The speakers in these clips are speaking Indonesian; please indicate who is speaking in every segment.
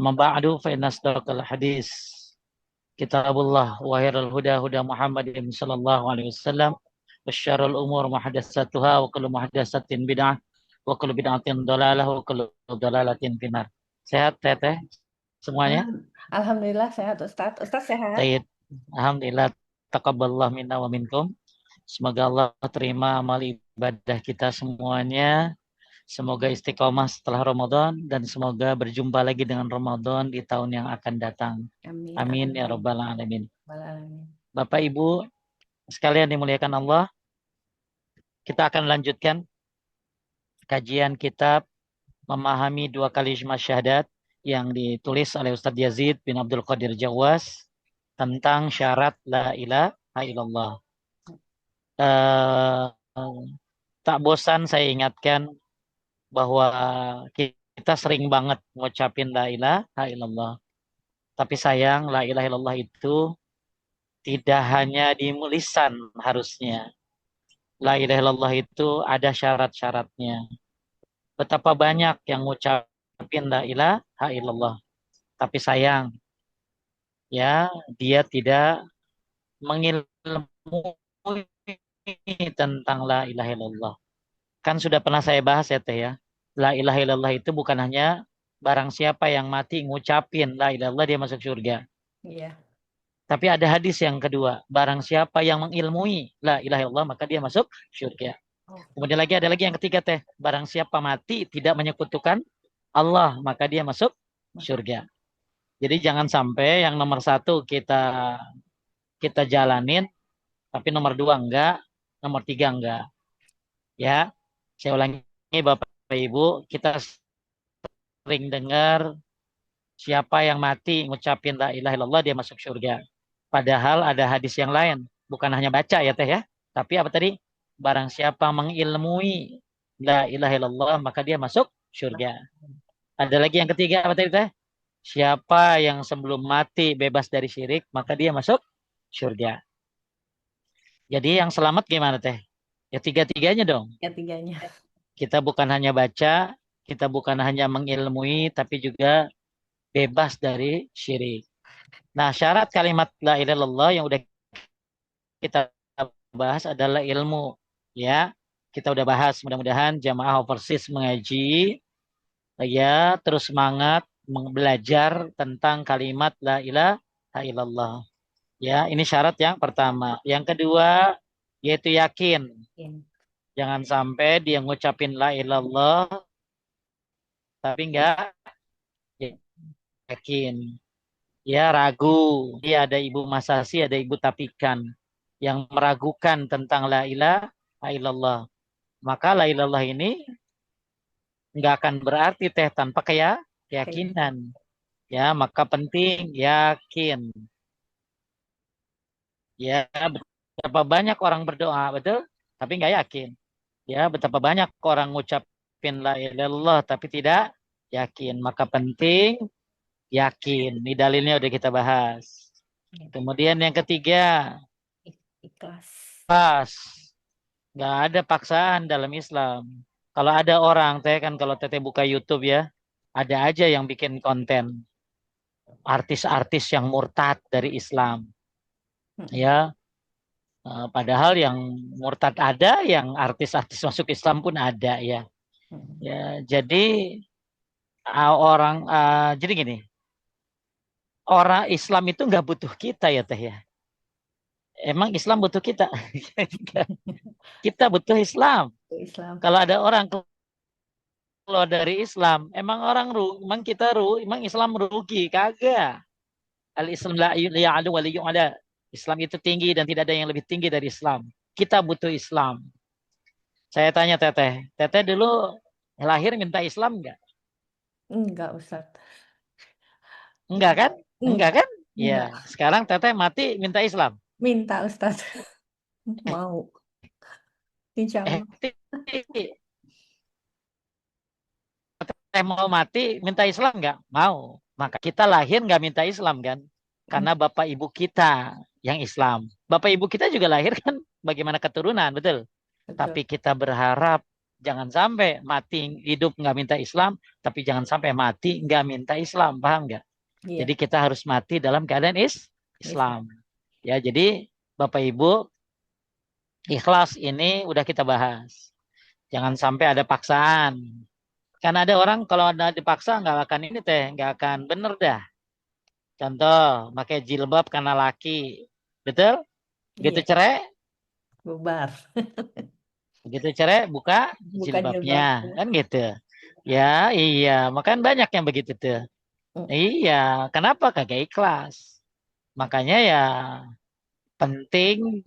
Speaker 1: Amma ba'du fa inna asdaqal hadis kitabullah wa khairal huda huda Muhammadin sallallahu alaihi wasallam wa syarrul umur muhdatsatuha wa kullu muhdatsatin bid'ah wa kullu bid'atin dhalalah wa kullu dhalalatin finnar. Sehat teteh semuanya?
Speaker 2: Alhamdulillah sehat Ustadz. Ustadz sehat?
Speaker 1: Baik. Alhamdulillah, taqabbalallah minna wa minkum. Semoga Allah terima amal ibadah kita semuanya. Semoga istiqomah setelah Ramadan dan semoga berjumpa lagi dengan Ramadan di tahun yang akan datang.
Speaker 2: Amin.
Speaker 1: Amin ya
Speaker 2: Amin.
Speaker 1: rabbal alamin.
Speaker 2: Alamin.
Speaker 1: Bapak Ibu sekalian dimuliakan Allah, kita akan lanjutkan kajian kitab Memahami Dua Kalimat Syahadat yang ditulis oleh Ustadz Yazid bin Abdul Qadir Jawas tentang syarat la ilaha illallah. Tak bosan saya ingatkan bahwa kita sering banget ngucapin la ilaha illallah. Tapi sayang la ilaha illallah itu tidak hanya di lisan harusnya. La ilaha illallah itu ada syarat-syaratnya. Betapa banyak yang ngucapin la ilaha illallah. Tapi sayang ya dia tidak mengilmui tentang la ilaha illallah. Kan sudah pernah saya bahas ya teh ya. La ilaha illallah itu bukan hanya barang siapa yang mati ngucapin la ilaha illallah dia masuk surga.
Speaker 2: Iya.
Speaker 1: Tapi ada hadis yang kedua, barang siapa yang mengilmui la ilaha illallah maka dia masuk surga. Kemudian lagi ada lagi yang ketiga teh, barang siapa mati tidak menyekutukan Allah maka dia masuk surga. Jadi jangan sampai yang nomor satu kita jalanin, tapi nomor dua enggak, nomor tiga enggak. Ya, saya ulangi Bapak Ibu, kita sering dengar siapa yang mati ngucapin la ilaha illallah dia masuk surga. Padahal ada hadis yang lain, bukan hanya baca ya teh ya, tapi apa tadi? Barang siapa mengilmui la ilaha illallah maka dia masuk surga. Ada lagi yang ketiga apa tadi teh? Siapa yang sebelum mati bebas dari syirik maka dia masuk surga. Jadi yang selamat gimana teh? Ya tiga-tiganya dong.
Speaker 2: Ketiganya.
Speaker 1: Kita bukan hanya baca, kita bukan hanya mengilmui, tapi juga bebas dari syirik. Nah, syarat kalimat la ilaha illallah yang udah kita bahas adalah ilmu. Ya, kita udah bahas. Mudah-mudahan jamaah overseas mengaji, ya, terus semangat belajar tentang kalimat la ilaha illallah. Ya, ini syarat yang pertama. Yang kedua, yaitu yakin. Jangan sampai dia ngucapin la ilallah tapi enggak yakin. Ya ragu. Dia ada ibu masasi, ada ibu tapikan yang meragukan tentang la ilaha illallah. Maka la ilallah ini enggak akan berarti teh tanpa keyakinan. Ya, maka penting yakin. Ya, betapa banyak orang berdoa, betul? Tapi enggak yakin. Ya, betapa banyak orang ngucapin la ilaha illallah tapi tidak yakin. Maka penting yakin. Ini dalilnya udah kita bahas. Kemudian yang ketiga,
Speaker 2: Ikhlas.
Speaker 1: pas. Nggak ada paksaan dalam Islam. Kalau ada orang, teh kan kalau teteh buka YouTube ya, ada aja yang bikin konten. Artis-artis yang murtad dari Islam. Ya, padahal yang murtad ada, yang artis-artis masuk Islam pun ada ya. Ya, jadi jadi gini, orang Islam itu nggak butuh kita ya teh ya. Emang Islam butuh kita? Kita butuh Islam.
Speaker 2: Islam.
Speaker 1: Kalau ada orang keluar dari Islam, emang emang Islam rugi? Kagak. Al-Islam la ya'lu wa la yu'la. Islam itu tinggi dan tidak ada yang lebih tinggi dari Islam. Kita butuh Islam. Saya tanya Teteh, Teteh dulu lahir minta Islam enggak?
Speaker 2: Enggak, Ustaz.
Speaker 1: Enggak kan? Enggak
Speaker 2: Enggak.
Speaker 1: kan? Ya,
Speaker 2: Enggak.
Speaker 1: sekarang Teteh mati minta Islam.
Speaker 2: Minta, Ustaz. Mau. Insya
Speaker 1: Eh,
Speaker 2: Allah.
Speaker 1: Teteh mau mati minta Islam enggak? Mau. Maka kita lahir enggak minta Islam kan? Karena bapak ibu kita yang Islam. Bapak ibu kita juga lahir kan bagaimana keturunan, betul?
Speaker 2: Betul.
Speaker 1: Tapi kita berharap Jangan sampai mati hidup nggak minta Islam, tapi jangan sampai mati nggak minta Islam, paham nggak?
Speaker 2: Iya,
Speaker 1: Jadi kita harus mati dalam keadaan
Speaker 2: Islam.
Speaker 1: Islam. Ya, jadi Bapak Ibu, ikhlas ini udah kita bahas. Jangan sampai ada paksaan. Karena ada orang kalau ada dipaksa nggak akan ini teh, nggak akan bener dah. Contoh, pakai jilbab karena laki. Betul? Begitu
Speaker 2: Iya,
Speaker 1: cerai,
Speaker 2: bubar.
Speaker 1: begitu cerai buka
Speaker 2: Bukan
Speaker 1: jilbabnya.
Speaker 2: jilbabnya.
Speaker 1: Kan gitu. Ya, iya. Makanya banyak yang begitu tuh.
Speaker 2: Mm.
Speaker 1: Iya, kenapa kagak ikhlas? Makanya ya penting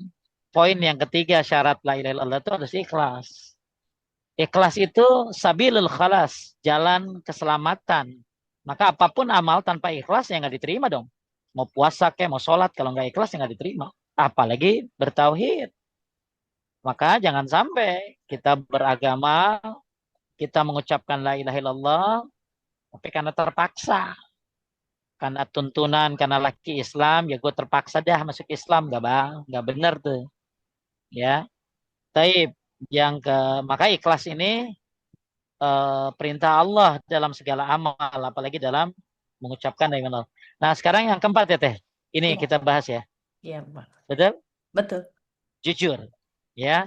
Speaker 1: poin yang ketiga syarat la ilaha illallah itu harus ikhlas. Ikhlas itu sabilul khalas, jalan keselamatan. Maka apapun amal tanpa ikhlas ya nggak diterima dong. Mau puasa kayak mau sholat kalau nggak ikhlas ya nggak diterima. Apalagi bertauhid. Maka jangan sampai kita beragama, kita mengucapkan la ilaha illallah, tapi karena terpaksa. Karena tuntunan, karena laki Islam, ya gue terpaksa dah masuk Islam. Nggak bang, nggak benar tuh. Ya, taib. Yang ke, maka ikhlas ini perintah Allah dalam segala amal, apalagi dalam mengucapkan la ilaha illallah. Nah, sekarang yang keempat ya Teh. Ini
Speaker 2: Iya,
Speaker 1: kita bahas ya.
Speaker 2: iya, Pak.
Speaker 1: Betul?
Speaker 2: Betul.
Speaker 1: Jujur. Ya.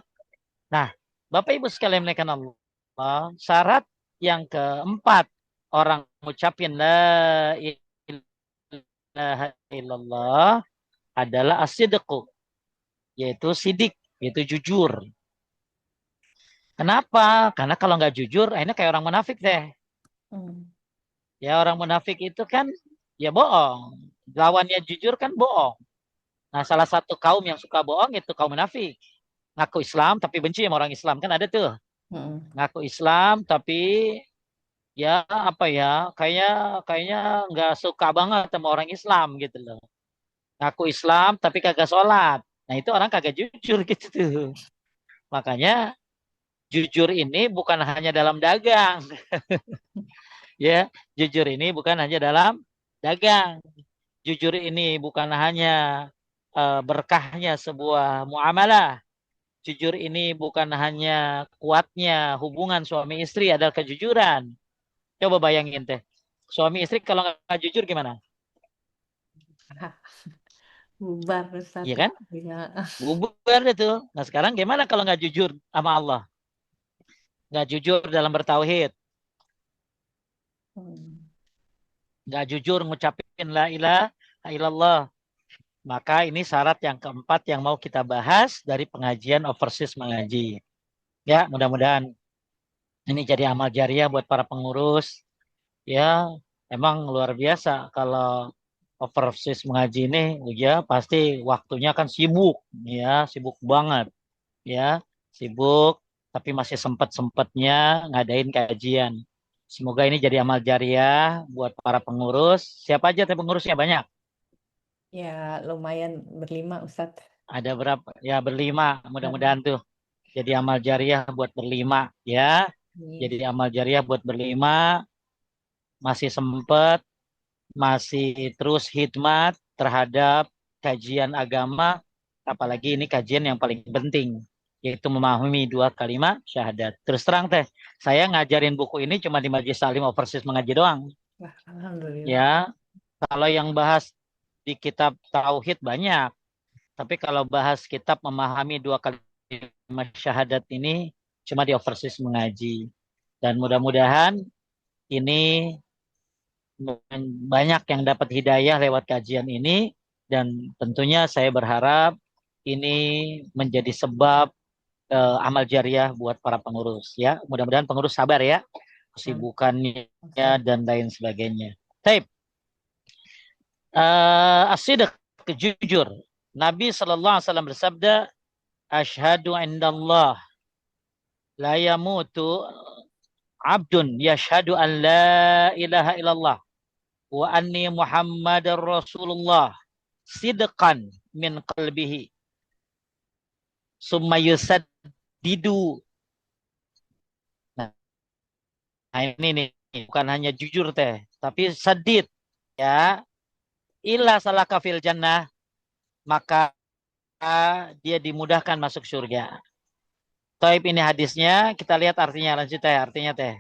Speaker 1: Nah, Bapak Ibu sekalian melakukan Allah, syarat yang keempat orang mengucapin la ilaha illallah adalah as-sidqu, yaitu sidik, yaitu jujur. Kenapa? Karena kalau nggak jujur, akhirnya kayak orang munafik deh.
Speaker 2: Hmm.
Speaker 1: Ya orang munafik itu kan ya bohong. Lawannya jujur kan bohong. Nah salah satu kaum yang suka bohong itu kaum munafik. Ngaku Islam tapi benci sama orang Islam. Kan ada tuh.
Speaker 2: Hmm.
Speaker 1: Ngaku Islam tapi ya apa ya, kayaknya kayaknya nggak suka banget sama orang Islam gitu loh. Ngaku Islam tapi kagak sholat. Nah itu orang kagak jujur gitu tuh. Makanya jujur ini bukan hanya dalam dagang. Ya, jujur ini bukan hanya dalam dagang. Jujur ini bukan hanya berkahnya sebuah muamalah. Jujur ini bukan hanya kuatnya hubungan suami istri adalah kejujuran. Coba bayangin teh. Suami istri kalau nggak jujur gimana?
Speaker 2: Bubar
Speaker 1: Iya
Speaker 2: satu.
Speaker 1: kan?
Speaker 2: Ya.
Speaker 1: Bubar itu. Nah sekarang gimana kalau nggak jujur sama Allah? Nggak jujur dalam bertauhid.
Speaker 2: Hmm.
Speaker 1: Nggak jujur ngucapin la ilaha illallah. Maka ini syarat yang keempat yang mau kita bahas dari pengajian overseas mengaji. Ya, mudah-mudahan ini jadi amal jariah buat para pengurus. Ya, emang luar biasa kalau overseas mengaji ini, ya pasti waktunya kan sibuk, ya sibuk banget, ya sibuk, tapi masih sempat-sempatnya ngadain kajian. Semoga ini jadi amal jariah buat para pengurus. Siapa aja teh pengurusnya banyak?
Speaker 2: Ya, lumayan berlima, Ustadz.
Speaker 1: Ada berapa? Ya berlima.
Speaker 2: Heeh.
Speaker 1: Mudah-mudahan tuh jadi amal jariah buat berlima, ya.
Speaker 2: Iya.
Speaker 1: Jadi amal jariah buat berlima, masih sempat, masih terus khidmat terhadap kajian agama, apalagi ini kajian yang paling penting, yaitu memahami dua kalimat syahadat. Terus terang teh, saya ngajarin buku ini cuma di Majelis Salim Overseas mengaji doang.
Speaker 2: Wah, alhamdulillah.
Speaker 1: Ya, kalau yang bahas di kitab Tauhid banyak, tapi kalau bahas kitab memahami dua kalimat syahadat ini cuma di Overseas mengaji. Dan mudah-mudahan ini banyak yang dapat hidayah lewat kajian ini dan tentunya saya berharap ini menjadi sebab amal jariah buat para pengurus ya. Mudah-mudahan pengurus sabar ya
Speaker 2: Amin.
Speaker 1: kesibukannya
Speaker 2: Ustadz.
Speaker 1: dan lain sebagainya. Taib. As-sidq, jujur. Nabi sallallahu alaihi wasallam bersabda, "Asyhadu indallah la yamutu abdun yashhadu an la ilaha illallah wa anni Muhammadar Rasulullah sidqan min qalbihi summa yusaddidu." Nah, ini nih bukan hanya jujur teh, tapi sadid ya. Illa salaka fil jannah, maka dia dimudahkan masuk surga. Taib ini hadisnya, kita lihat artinya. Lanjut teh, artinya teh.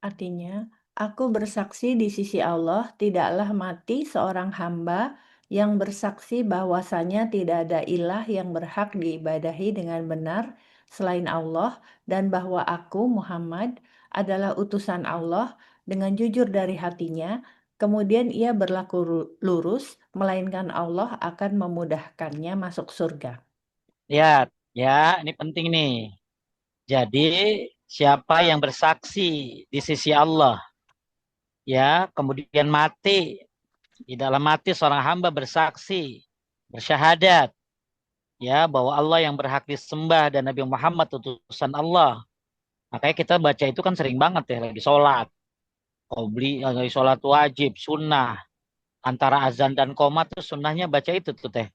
Speaker 2: Artinya, aku bersaksi di sisi Allah, tidaklah mati seorang hamba yang bersaksi bahwasanya tidak ada ilah yang berhak diibadahi dengan benar selain Allah, dan bahwa aku, Muhammad, adalah utusan Allah dengan jujur dari hatinya. Kemudian ia berlaku lurus, melainkan Allah akan memudahkannya masuk surga.
Speaker 1: Lihat, ya, ini penting nih. Jadi, siapa yang bersaksi di sisi Allah, ya, kemudian mati, di dalam mati seorang hamba bersaksi, bersyahadat, ya, bahwa Allah yang berhak disembah dan Nabi Muhammad utusan Allah. Makanya kita baca itu kan sering banget ya, lagi sholat, lagi sholat wajib, sunnah, antara azan dan qomat tuh sunnahnya baca itu tuh teh.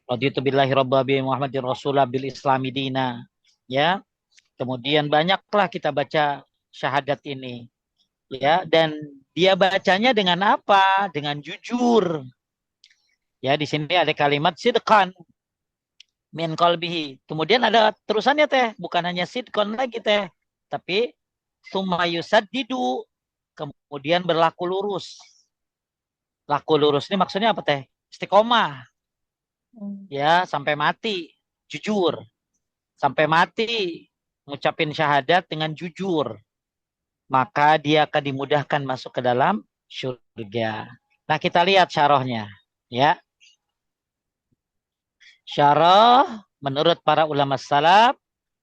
Speaker 1: Raditu billahi robba bi Muhammadin Rasulullah bil Islami dina. Ya, kemudian banyaklah kita baca syahadat ini. Ya, dan dia bacanya dengan apa? Dengan jujur. Ya, di sini ada kalimat sidqan min qalbihi. Kemudian ada terusannya teh, bukan hanya sidqan lagi teh, tapi summa yusaddidu, kemudian berlaku lurus. Laku lurus ini maksudnya apa teh? Istiqomah. Ya, sampai mati, jujur. Sampai mati ngucapin syahadat dengan jujur, maka dia akan dimudahkan masuk ke dalam surga. Nah, kita lihat syarahnya, ya. Syarah menurut para ulama salaf,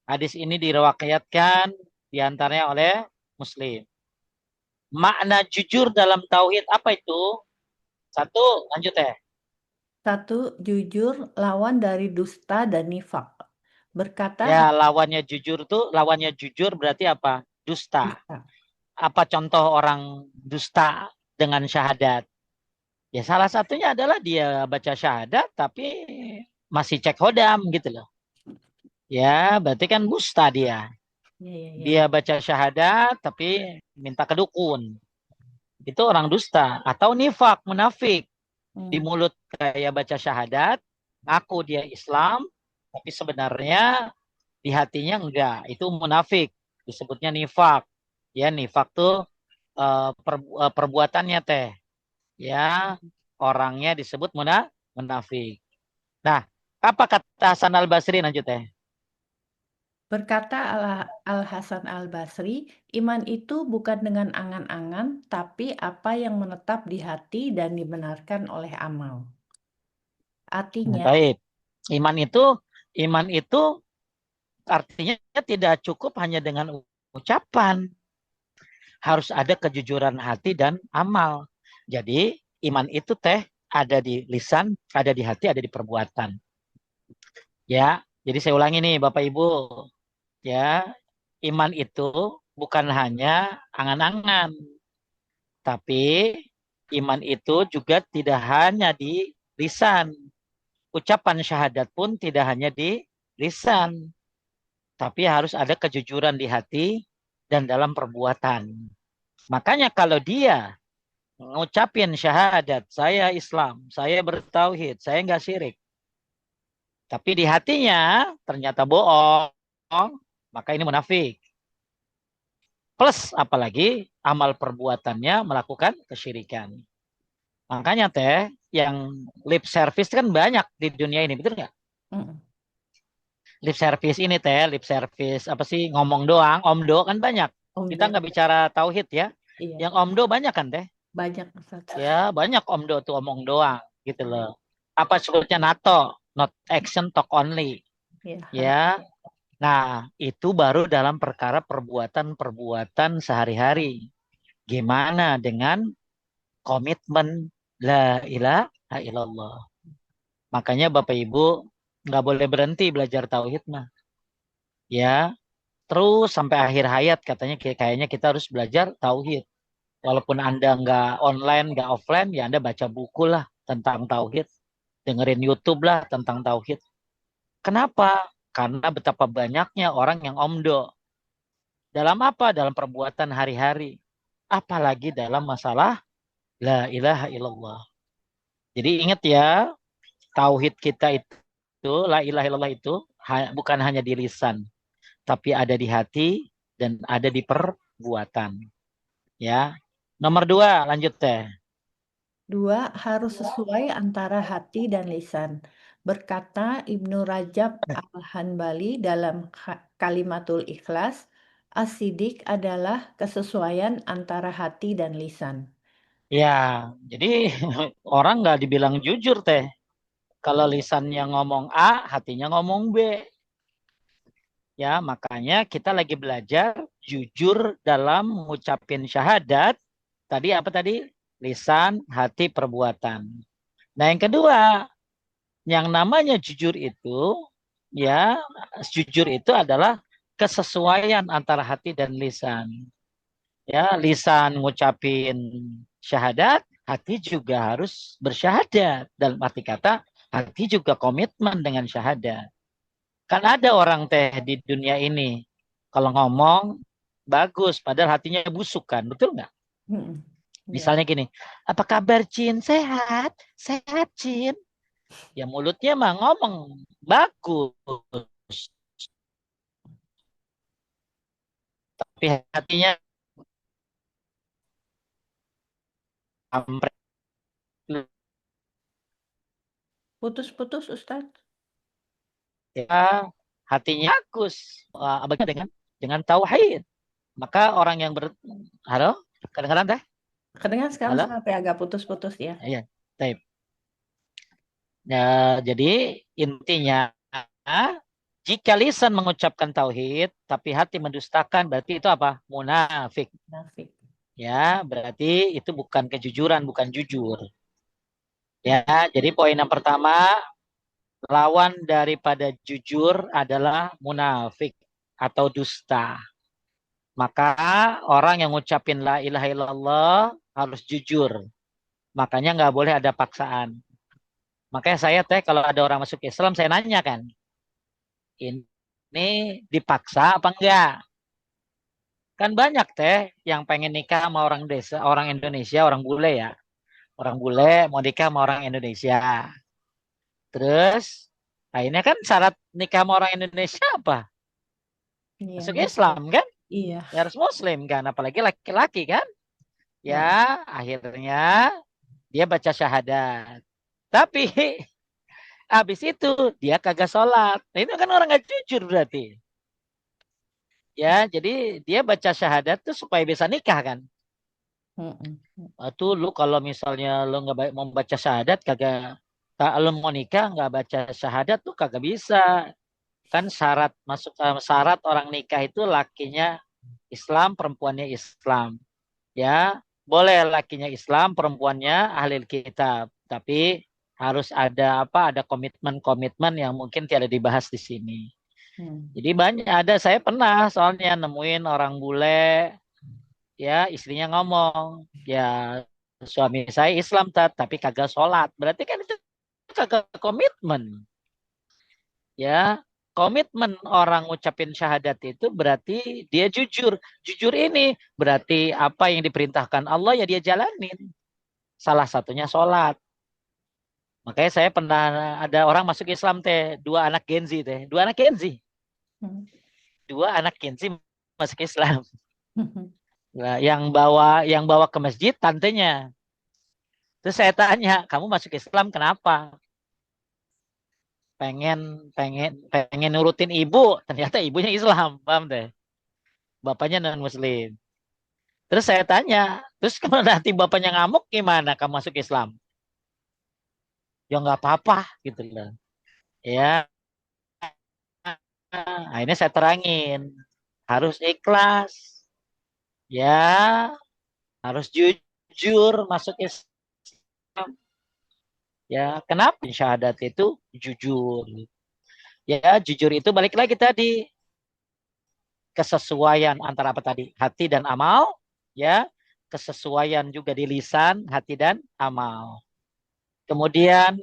Speaker 1: hadis ini diriwayatkan diantaranya oleh Muslim. Makna jujur dalam tauhid apa itu? Satu, lanjut ya.
Speaker 2: Satu, jujur lawan dari dusta dan nifak.
Speaker 1: Ya,
Speaker 2: Berkata
Speaker 1: lawannya jujur berarti apa? Dusta.
Speaker 2: dusta.
Speaker 1: Apa contoh orang dusta dengan syahadat? Ya salah satunya adalah dia baca syahadat tapi masih cek hodam gitu loh. Ya, berarti kan dusta dia.
Speaker 2: Ya, ya, ya.
Speaker 1: Dia baca syahadat tapi minta ke dukun. Itu orang dusta. Atau nifak, munafik. Di mulut kayak baca syahadat, ngaku dia Islam, tapi sebenarnya di hatinya enggak. Itu munafik. Disebutnya nifak. Ya, nifak tuh perbuatannya teh. Ya, orangnya disebut munafik. Nah, apa kata Hasan Al-Basri lanjut teh?
Speaker 2: Berkata Al-Hasan Al-Basri, iman itu bukan dengan angan-angan, tapi apa yang menetap di hati dan dibenarkan oleh amal. Artinya,
Speaker 1: Baik. Iman itu artinya tidak cukup hanya dengan ucapan. Harus ada kejujuran hati dan amal. Jadi iman itu teh ada di lisan, ada di hati, ada di perbuatan. Ya, jadi saya ulangi nih Bapak Ibu. Ya, iman itu bukan hanya angan-angan, tapi iman itu juga tidak hanya di lisan. Ucapan syahadat pun tidak hanya di lisan, tapi harus ada kejujuran di hati dan dalam perbuatan. Makanya kalau dia ngucapin syahadat, saya Islam, saya bertauhid, saya nggak syirik, tapi di hatinya ternyata bohong, maka ini munafik. Plus apalagi amal perbuatannya melakukan kesyirikan. Makanya teh yang lip service kan banyak di dunia ini, betul nggak? Lip service ini teh, lip service apa sih, ngomong doang, omdo kan banyak. Kita
Speaker 2: omdo,
Speaker 1: nggak bicara tauhid ya.
Speaker 2: iya,
Speaker 1: Yang omdo banyak kan teh?
Speaker 2: banyak Ustaz.
Speaker 1: Ya banyak omdo tuh omong doang gitu loh. Apa sebutnya NATO, not action talk only.
Speaker 2: Ya.
Speaker 1: Ya. Nah, itu baru dalam perkara perbuatan-perbuatan sehari-hari. Gimana dengan komitmen la ilaha illallah. Makanya Bapak Ibu nggak boleh berhenti belajar tauhid mah. Ya, terus sampai akhir hayat katanya kayaknya kita harus belajar tauhid. Walaupun Anda nggak online, nggak offline, ya Anda baca buku lah tentang tauhid. Dengerin YouTube lah tentang tauhid. Kenapa? Karena betapa banyaknya orang yang omdo. Dalam apa? Dalam perbuatan hari-hari. Apalagi dalam masalah la ilaha illallah. Jadi ingat ya, tauhid kita itu, la ilaha illallah itu bukan hanya di lisan, tapi ada di hati dan ada di perbuatan. Ya. Nomor 2, lanjut teh.
Speaker 2: 2, harus sesuai antara hati dan lisan. Berkata Ibnu Rajab Al-Hanbali dalam Kalimatul Ikhlas, as-sidik adalah kesesuaian antara hati dan lisan.
Speaker 1: Ya, jadi orang nggak dibilang jujur teh. Kalau lisannya ngomong A, hatinya ngomong B. Ya, makanya kita lagi belajar jujur dalam mengucapin syahadat. Tadi apa tadi? Lisan, hati, perbuatan. Nah, yang kedua, yang namanya jujur itu, ya, jujur itu adalah kesesuaian antara hati dan lisan. Ya, lisan ngucapin syahadat, hati juga harus bersyahadat. Dalam arti kata, hati juga komitmen dengan syahadat. Kan ada orang teh di dunia ini, kalau ngomong bagus, padahal hatinya busuk kan, betul nggak?
Speaker 2: Mm-mm. Ya.
Speaker 1: Misalnya gini, apa kabar Cin? Sehat? Sehat Cin? Ya mulutnya mah ngomong bagus, tapi hatinya kampret.
Speaker 2: Putus-putus, Ustadz.
Speaker 1: Ya, hatinya bagus. Bagaimana dengan tauhid? Maka orang yang halo, kadang-kadang teh,
Speaker 2: Kedengar sekarang
Speaker 1: halo,
Speaker 2: sampai agak putus-putus ya.
Speaker 1: iya, tape. Ya, jadi intinya jika lisan mengucapkan tauhid, tapi hati mendustakan, berarti itu apa? Munafik.
Speaker 2: Nafik.
Speaker 1: Ya, berarti itu bukan kejujuran, bukan jujur. Ya, jadi poin yang pertama, lawan daripada jujur adalah munafik atau dusta. Maka orang yang ngucapin la ilaha illallah harus jujur. Makanya nggak boleh ada paksaan. Makanya saya teh kalau ada orang masuk Islam, saya nanya kan, ini dipaksa apa enggak? Kan banyak teh yang pengen nikah sama orang desa, orang Indonesia, orang bule ya. Orang bule mau nikah sama orang Indonesia. Terus, nah ini kan syarat nikah sama orang Indonesia apa?
Speaker 2: Iya,
Speaker 1: Masuk
Speaker 2: Muslim.
Speaker 1: Islam kan?
Speaker 2: Iya.
Speaker 1: Ya harus Muslim kan? Apalagi laki-laki kan? Ya
Speaker 2: Heeh.
Speaker 1: akhirnya dia baca syahadat. Tapi habis itu dia kagak sholat. Nah, itu kan orang nggak jujur berarti. Ya, jadi dia baca syahadat tuh supaya bisa nikah kan?
Speaker 2: Mm-mm.
Speaker 1: Tuh lu kalau misalnya lu nggak mau baca syahadat kagak, kalau mau nikah nggak baca syahadat tuh kagak bisa. Kan syarat masuk syarat orang nikah itu lakinya Islam, perempuannya Islam. Ya, boleh lakinya Islam, perempuannya ahli kitab, tapi harus ada apa? Ada komitmen-komitmen yang mungkin tidak dibahas di sini.
Speaker 2: Hmm.
Speaker 1: Jadi banyak ada saya pernah soalnya nemuin orang bule ya istrinya ngomong ya suami saya Islam tapi kagak sholat. Berarti kan itu kagak komitmen. Ya, komitmen orang ngucapin syahadat itu berarti dia jujur. Jujur ini berarti apa yang diperintahkan Allah ya dia jalanin. Salah satunya sholat. Makanya saya pernah ada orang masuk Islam teh, dua anak Gen Z teh, dua anak Gen Z,
Speaker 2: Hmm.
Speaker 1: dua anak Gen Z masuk Islam. Nah, yang bawa ke masjid tantenya. Terus saya tanya, kamu masuk Islam kenapa? Pengen pengen nurutin ibu, ternyata ibunya Islam, paham deh. Bapaknya non Muslim. Terus saya tanya, terus kalau nanti bapaknya ngamuk gimana kamu masuk Islam? Ya nggak apa-apa gitu loh. Ya, akhirnya saya terangin. Harus ikhlas. Ya, harus jujur masuk Islam. Ya, kenapa syahadat itu jujur? Ya, jujur itu balik lagi tadi. Kesesuaian antara apa tadi? Hati dan amal. Ya, kesesuaian juga di lisan, hati dan amal. Kemudian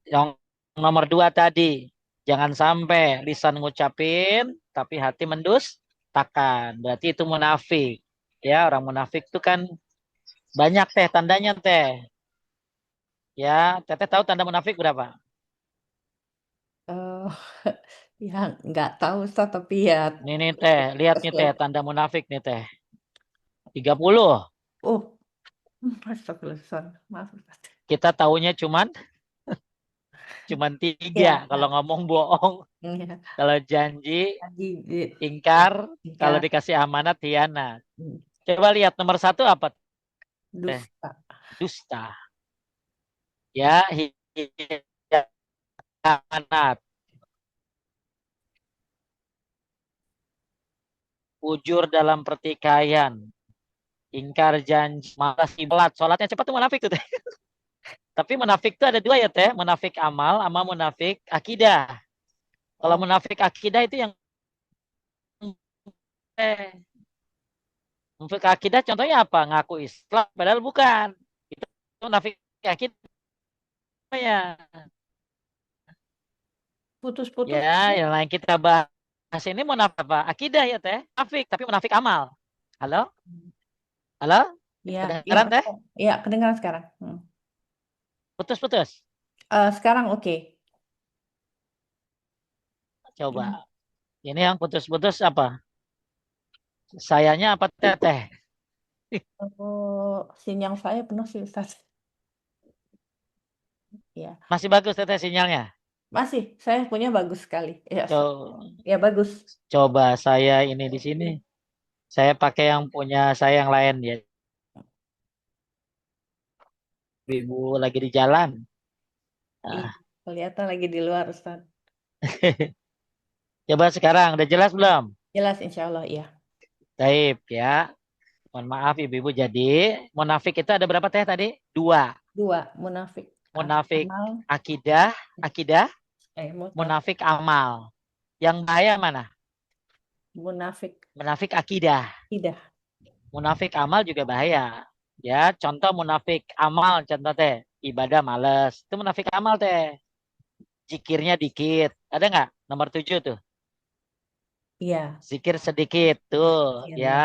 Speaker 1: yang nomor 2 tadi, jangan sampai lisan ngucapin, tapi hati mendustakan. Berarti itu munafik. Ya, orang munafik itu kan banyak teh tandanya teh. Ya, teteh tahu tanda munafik berapa?
Speaker 2: Oh, Ya, nggak tahu Ustaz, tapi ya
Speaker 1: Nih nih teh, lihat nih teh
Speaker 2: sesuai.
Speaker 1: tanda munafik nih teh. 30.
Speaker 2: Oh, astagfirullah, Ustaz. Maaf Ustaz.
Speaker 1: Kita taunya cuman tiga.
Speaker 2: Ya,
Speaker 1: Kalau ngomong bohong,
Speaker 2: ya.
Speaker 1: kalau janji
Speaker 2: Tadi ya,
Speaker 1: ingkar, kalau
Speaker 2: tingkat
Speaker 1: dikasih amanat hianat. Coba lihat nomor satu apa teh?
Speaker 2: dusta.
Speaker 1: Dusta. Ya, hianat. Ujur dalam pertikaian. Ingkar janji. Malas ibadat. Sholatnya cepat tuh munafik tuh teh. Tapi munafik tuh ada dua ya teh. Munafik amal sama munafik akidah. Kalau
Speaker 2: Oh,
Speaker 1: munafik akidah itu yang munafik akidah contohnya apa? Ngaku Islam padahal bukan. Itu munafik akidah ya.
Speaker 2: putus-putus.
Speaker 1: Ya, yang lain kita bahas ini munafik apa? Akidah ya teh. Munafik tapi munafik amal. Halo? Halo?
Speaker 2: Ya, ya,
Speaker 1: Kedengaran teh?
Speaker 2: ya, kedengaran sekarang.
Speaker 1: Putus-putus.
Speaker 2: Sekarang oke.
Speaker 1: Coba. Ini yang putus-putus apa? Sayanya apa teteh?
Speaker 2: Oh, sinyal saya penuh sih Ustaz. Ya,
Speaker 1: Masih bagus teteh sinyalnya.
Speaker 2: masih. Saya punya bagus sekali. Ya,
Speaker 1: Co-
Speaker 2: ya bagus.
Speaker 1: Coba saya ini di sini. Saya pakai yang punya saya yang lain ya. Ibu lagi di jalan.
Speaker 2: Iya,
Speaker 1: Ah.
Speaker 2: kelihatan lagi di luar Ustaz.
Speaker 1: Coba sekarang udah jelas belum?
Speaker 2: Jelas insya Allah ya.
Speaker 1: Taib ya. Mohon maaf ibu-ibu. Jadi munafik itu ada berapa teh tadi? Dua.
Speaker 2: Dua, munafik.
Speaker 1: Munafik
Speaker 2: Amal,
Speaker 1: akidah, akidah,
Speaker 2: munafik.
Speaker 1: munafik amal. Yang bahaya mana?
Speaker 2: Munafik
Speaker 1: Munafik akidah.
Speaker 2: tidak.
Speaker 1: Munafik amal juga bahaya. Ya, contoh munafik amal, contoh teh ibadah males. Itu munafik amal teh. Zikirnya dikit. Ada nggak? Nomor 7 tuh.
Speaker 2: Iya,
Speaker 1: Zikir sedikit tuh,
Speaker 2: iya, iya.
Speaker 1: ya.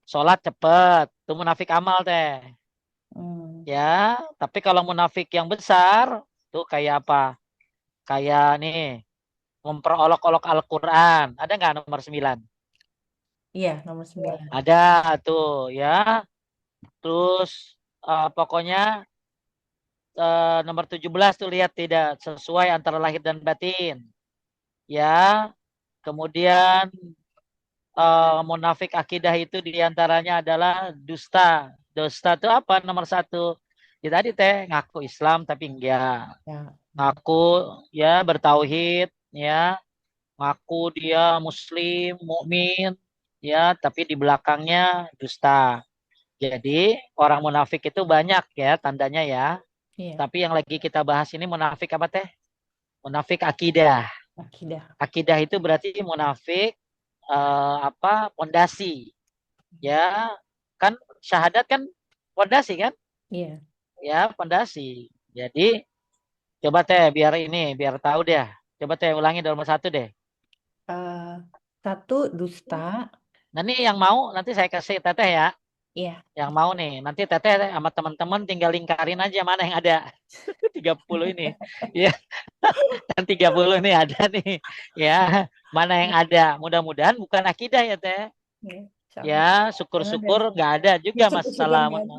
Speaker 1: Sholat cepet. Itu munafik amal teh.
Speaker 2: Hmm,
Speaker 1: Ya, tapi kalau munafik yang besar, tuh kayak apa? Kayak nih, memperolok-olok Al-Quran. Ada nggak nomor 9?
Speaker 2: iya, nomor 9.
Speaker 1: Ada tuh, ya. Terus pokoknya nomor 17 tuh lihat tidak sesuai antara lahir dan batin. Ya, kemudian munafik akidah itu diantaranya adalah dusta. Dusta itu apa? Nomor satu. Ya tadi teh ngaku Islam tapi enggak.
Speaker 2: Ya,
Speaker 1: Ngaku ya bertauhid, ya ngaku dia Muslim, mukmin, ya tapi di belakangnya dusta. Jadi orang munafik itu banyak ya tandanya ya.
Speaker 2: iya,
Speaker 1: Tapi yang lagi kita bahas ini munafik apa teh? Munafik akidah.
Speaker 2: akidah.
Speaker 1: Akidah itu berarti munafik apa? Pondasi. Ya, kan syahadat kan pondasi kan?
Speaker 2: Iya.
Speaker 1: Ya, pondasi. Jadi coba teh biar ini biar tahu deh. Coba teh ulangi nomor satu deh.
Speaker 2: Eh, Satu, dusta.
Speaker 1: Nah, ini yang mau nanti saya kasih teteh ya.
Speaker 2: Iya,
Speaker 1: Yang mau nih, nanti teteh sama teman-teman tinggal lingkarin aja mana yang ada. 30 ini. Ya, kan 30 nih ada nih. Ya, mana yang ada. Mudah-mudahan bukan akidah ya teh.
Speaker 2: iya, insya
Speaker 1: Ya,
Speaker 2: Allah. Jangan ada.
Speaker 1: syukur-syukur nggak ada juga
Speaker 2: Syukur-syukur
Speaker 1: masalah.
Speaker 2: nggak ada.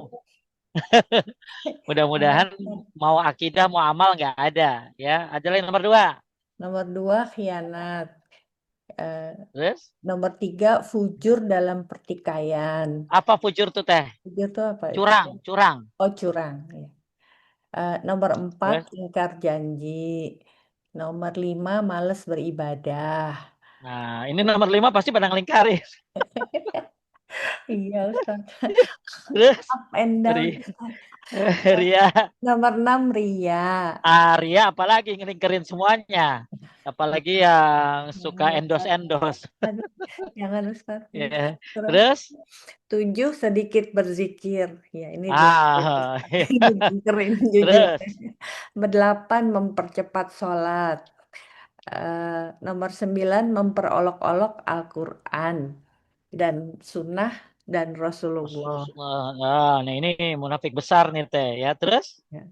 Speaker 1: Mudah-mudahan
Speaker 2: Eh,
Speaker 1: mau akidah mau amal nggak ada. Ya, ada lagi nomor 2.
Speaker 2: Nomor 2, khianat. Eh,
Speaker 1: Terus
Speaker 2: Nomor 3, fujur dalam pertikaian.
Speaker 1: apa fujur tuh teh?
Speaker 2: Fujur itu apa itu?
Speaker 1: Curang, curang.
Speaker 2: Oh, curang. Ya. Nomor 4,
Speaker 1: Terus,
Speaker 2: ingkar janji. Nomor 5, males beribadah.
Speaker 1: nah ini nomor 5 pasti pada ngelingkarin.
Speaker 2: Iya, Ustaz.
Speaker 1: Terus,
Speaker 2: Up and down.
Speaker 1: Ria, Ria,
Speaker 2: Nomor 6, ria.
Speaker 1: Arya apalagi ngelingkarin semuanya. Apalagi yang suka
Speaker 2: Jangan, Ustaz.
Speaker 1: endorse-endorse.
Speaker 2: Aduh, jangan, Ustaz. Please.
Speaker 1: Ya.
Speaker 2: Terus,
Speaker 1: Terus,
Speaker 2: 7, sedikit berzikir. Ya, ini juga.
Speaker 1: ya.
Speaker 2: Ini keren jujur.
Speaker 1: Terus,
Speaker 2: 8, mempercepat sholat. Nomor 9, memperolok-olok Al-Quran dan sunnah dan Rasulullah.
Speaker 1: nah ini munafik besar nih teh ya. Terus,
Speaker 2: Ya.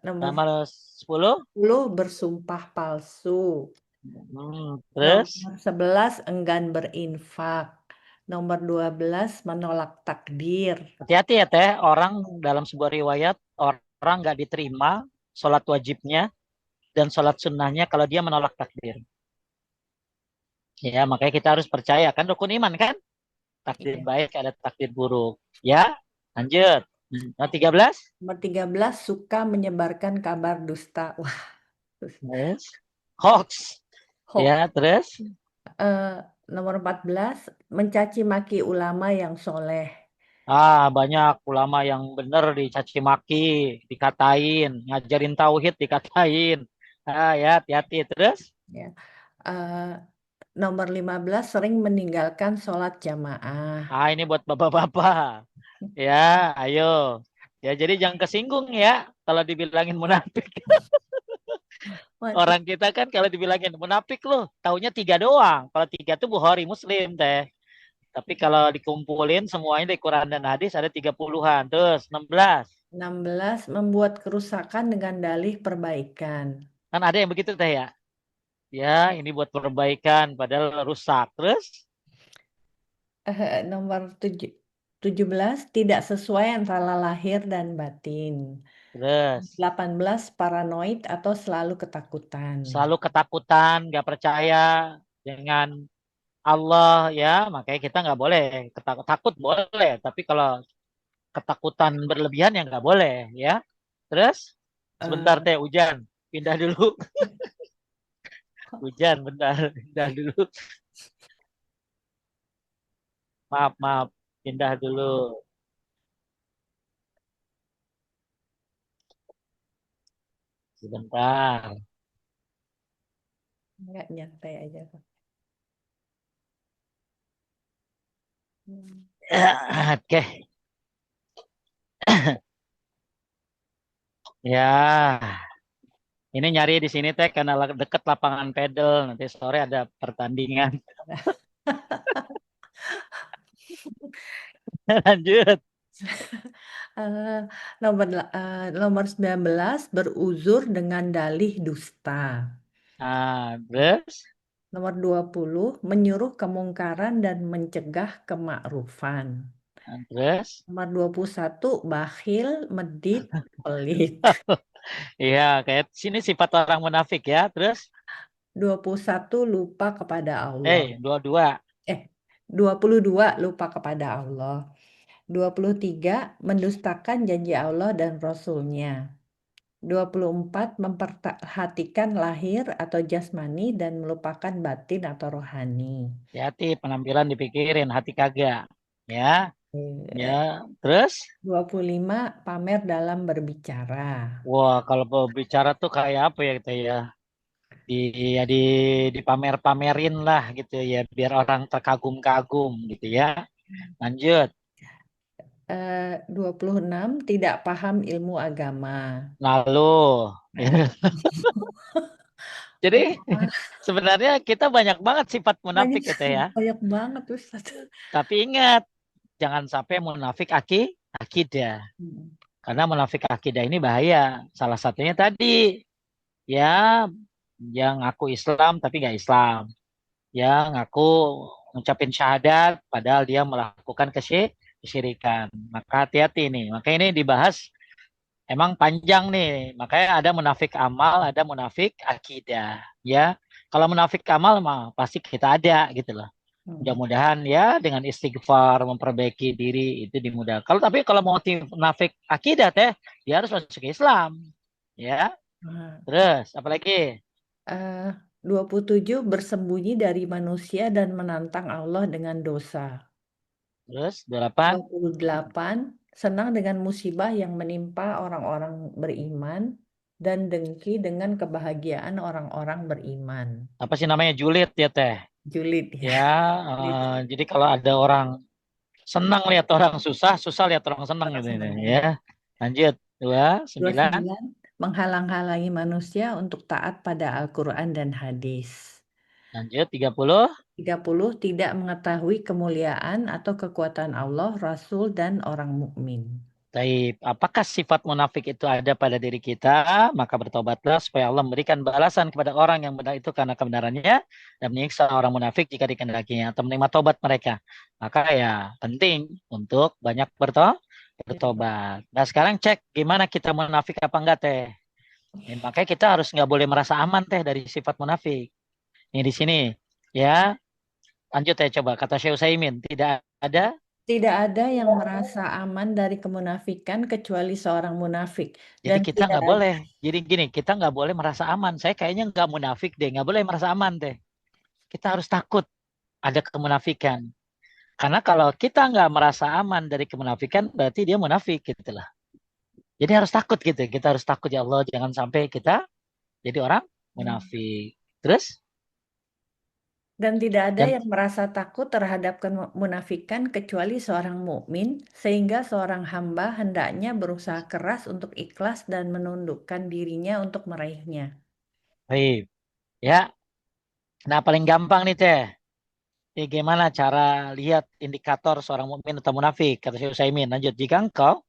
Speaker 2: Nomor
Speaker 1: nomor 10,
Speaker 2: 10, bersumpah palsu.
Speaker 1: Terus
Speaker 2: Nomor 11 enggan berinfak. Nomor 12 menolak takdir.
Speaker 1: hati-hati ya teh, orang dalam sebuah riwayat orang nggak diterima sholat wajibnya dan sholat sunnahnya kalau dia menolak takdir. Ya, makanya kita harus percaya kan rukun iman kan? Takdir
Speaker 2: Iya.
Speaker 1: baik ada takdir buruk. Ya, lanjut. Nah, 13.
Speaker 2: Nomor 13 suka menyebarkan kabar dusta. Wah,
Speaker 1: Terus hoax.
Speaker 2: hoax.
Speaker 1: Ya, terus
Speaker 2: Eh, Nomor 14 mencaci maki ulama yang soleh.
Speaker 1: banyak ulama yang benar dicaci maki, dikatain, ngajarin tauhid dikatain. Ya, hati-hati terus.
Speaker 2: Ya. Eh, Nomor 15 sering meninggalkan sholat jamaah.
Speaker 1: Ini buat bapak-bapak. Ya, ayo. Ya, jadi jangan kesinggung ya kalau dibilangin munafik.
Speaker 2: Waduh.
Speaker 1: Orang kita kan kalau dibilangin munafik loh, taunya tiga doang. Kalau tiga tuh Bukhari Muslim teh. Tapi kalau dikumpulin semuanya di Quran dan hadis ada 30-an. Terus 16.
Speaker 2: 16 membuat kerusakan dengan dalih perbaikan.
Speaker 1: Kan ada yang begitu teh ya. Ya, ini buat perbaikan padahal rusak. Terus
Speaker 2: Nomor 17 tidak sesuai antara lahir dan batin.
Speaker 1: terus
Speaker 2: 18 paranoid atau selalu ketakutan.
Speaker 1: selalu ketakutan, nggak percaya dengan Allah ya, makanya kita nggak boleh ketakut takut boleh, tapi kalau ketakutan berlebihan ya nggak boleh ya. Terus sebentar
Speaker 2: Eh,
Speaker 1: teh hujan, pindah dulu. Hujan bentar, pindah dulu. Maaf, maaf, pindah dulu. Sebentar.
Speaker 2: Nggak nyantai aja kok. Hmm.
Speaker 1: Oke, ya. Ini nyari di sini teh karena deket lapangan pedal. Nanti sore ada pertandingan. Lanjut.
Speaker 2: Eh, nomor 19 beruzur dengan dalih dusta.
Speaker 1: Terus,
Speaker 2: Nomor 20 menyuruh kemungkaran dan mencegah kemakrufan.
Speaker 1: terus.
Speaker 2: Nomor 21 bakhil, medit, pelit.
Speaker 1: Iya, kayak sini sifat orang munafik ya. Terus,
Speaker 2: 21 lupa kepada Allah.
Speaker 1: dua-dua.
Speaker 2: Eh, 22 lupa kepada Allah. 23 mendustakan janji Allah dan Rasul-Nya. 24 memperhatikan lahir atau jasmani dan melupakan batin atau rohani.
Speaker 1: Hati-hati penampilan dipikirin, hati kagak. Ya, ya.
Speaker 2: Eh,
Speaker 1: Terus,
Speaker 2: 25 pamer dalam berbicara.
Speaker 1: wah kalau bicara tuh kayak apa ya kita ya? Di ya dipamer-pamerin lah gitu ya, biar orang terkagum-kagum gitu ya. Lanjut.
Speaker 2: 26 tidak paham ilmu agama.
Speaker 1: Lalu, jadi sebenarnya kita banyak banget sifat
Speaker 2: Banyak
Speaker 1: munafik gitu ya.
Speaker 2: banyak banget Ustaz.
Speaker 1: Tapi ingat, jangan sampai munafik akidah.
Speaker 2: Hmm.
Speaker 1: Karena munafik akidah ini bahaya. Salah satunya tadi, ya yang ngaku Islam tapi nggak Islam. Yang ngaku ngucapin syahadat padahal dia melakukan kesyirikan. Maka hati-hati nih. Maka ini dibahas emang panjang nih. Makanya ada munafik amal, ada munafik akidah. Ya, kalau munafik amal mah pasti kita ada gitu loh.
Speaker 2: Hmm.
Speaker 1: Mudah-mudahan ya dengan istighfar memperbaiki diri itu dimudahkan. Kalau mau munafik akidah teh, dia harus masuk Islam. Ya,
Speaker 2: Nah,
Speaker 1: terus apalagi?
Speaker 2: eh, 27 bersembunyi dari manusia dan menantang Allah dengan dosa.
Speaker 1: Terus 28.
Speaker 2: 28 senang dengan musibah yang menimpa orang-orang beriman dan dengki dengan kebahagiaan orang-orang beriman.
Speaker 1: Apa sih namanya julid ya teh?
Speaker 2: Julid ya.
Speaker 1: Ya,
Speaker 2: Julid.
Speaker 1: jadi kalau ada orang senang lihat orang susah, susah lihat orang senang
Speaker 2: Orang
Speaker 1: gitu ini.
Speaker 2: senang
Speaker 1: Ya,
Speaker 2: ya.
Speaker 1: lanjut. 29.
Speaker 2: 29 menghalang-halangi manusia untuk taat pada Al-Quran dan hadis.
Speaker 1: Lanjut 30.
Speaker 2: 30 tidak mengetahui kemuliaan atau kekuatan Allah, Rasul, dan orang mukmin.
Speaker 1: Taib. Apakah sifat munafik itu ada pada diri kita? Maka bertobatlah supaya Allah memberikan balasan kepada orang yang benar itu karena kebenarannya dan menyiksa orang munafik jika dikehendakinya atau menerima tobat mereka. Maka ya penting untuk banyak bertobat. Nah sekarang cek gimana kita munafik apa enggak teh. Ya, makanya kita harus nggak boleh merasa aman teh dari sifat munafik. Ini di sini ya lanjut ya coba kata Syekh Utsaimin tidak ada.
Speaker 2: Tidak ada yang merasa aman dari kemunafikan kecuali seorang munafik.
Speaker 1: Jadi
Speaker 2: Dan
Speaker 1: kita
Speaker 2: tidak
Speaker 1: nggak
Speaker 2: ada,
Speaker 1: boleh. Jadi gini, kita nggak boleh merasa aman. Saya kayaknya nggak munafik deh, nggak boleh merasa aman deh. Kita harus takut ada kemunafikan. Karena kalau kita nggak merasa aman dari kemunafikan, berarti dia munafik gitu lah. Jadi harus takut gitu. Kita harus takut ya Allah, jangan sampai kita jadi orang munafik. Terus
Speaker 2: dan tidak ada
Speaker 1: dan
Speaker 2: yang merasa takut terhadap kemunafikan kecuali seorang mukmin, sehingga seorang hamba hendaknya berusaha keras untuk ikhlas dan menundukkan dirinya untuk meraihnya.
Speaker 1: baik ya. Nah paling gampang nih teh. Gimana cara lihat indikator seorang mukmin atau munafik? Kata Syekh Utsaimin. Lanjut, jika engkau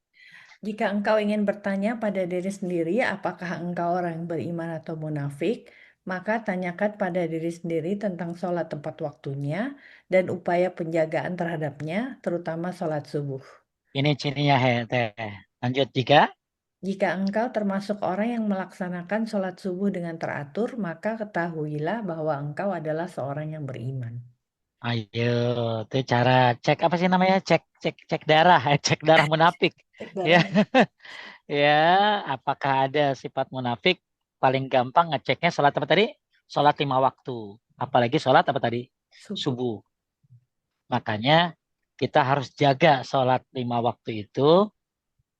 Speaker 2: Jika engkau ingin bertanya pada diri sendiri, apakah engkau orang yang beriman atau munafik, maka tanyakan pada diri sendiri tentang sholat tepat waktunya dan upaya penjagaan terhadapnya, terutama sholat subuh.
Speaker 1: ini cirinya he teh. Lanjut, jika
Speaker 2: Jika engkau termasuk orang yang melaksanakan sholat subuh dengan teratur, maka ketahuilah bahwa engkau adalah seorang yang beriman.
Speaker 1: ayo, itu cara cek apa sih namanya? Cek cek cek darah, cek darah munafik.
Speaker 2: Cek
Speaker 1: Ya,
Speaker 2: darah
Speaker 1: ya, apakah ada sifat munafik? Paling gampang ngeceknya sholat apa tadi? Sholat 5 waktu. Apalagi sholat apa tadi?
Speaker 2: subuh.
Speaker 1: Subuh. Makanya kita harus jaga sholat 5 waktu itu.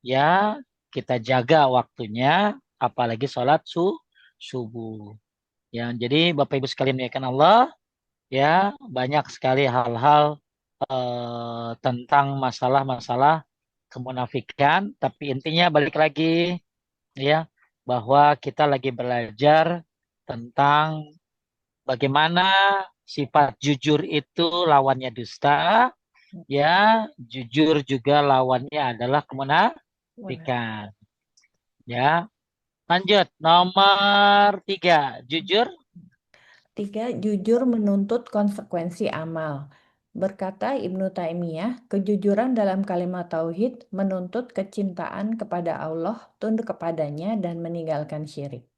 Speaker 1: Ya, kita jaga waktunya. Apalagi sholat subuh. Ya, jadi Bapak Ibu sekalian ya Allah. Ya, banyak sekali hal-hal tentang masalah-masalah kemunafikan, tapi intinya balik lagi ya bahwa kita lagi belajar tentang bagaimana sifat jujur itu lawannya dusta, ya jujur juga lawannya adalah kemunafikan. Ya, lanjut nomor 3, jujur.
Speaker 2: Tiga, jujur menuntut konsekuensi amal. Berkata Ibnu Taimiyah, kejujuran dalam kalimat tauhid menuntut kecintaan kepada Allah, tunduk kepadanya, dan meninggalkan syirik.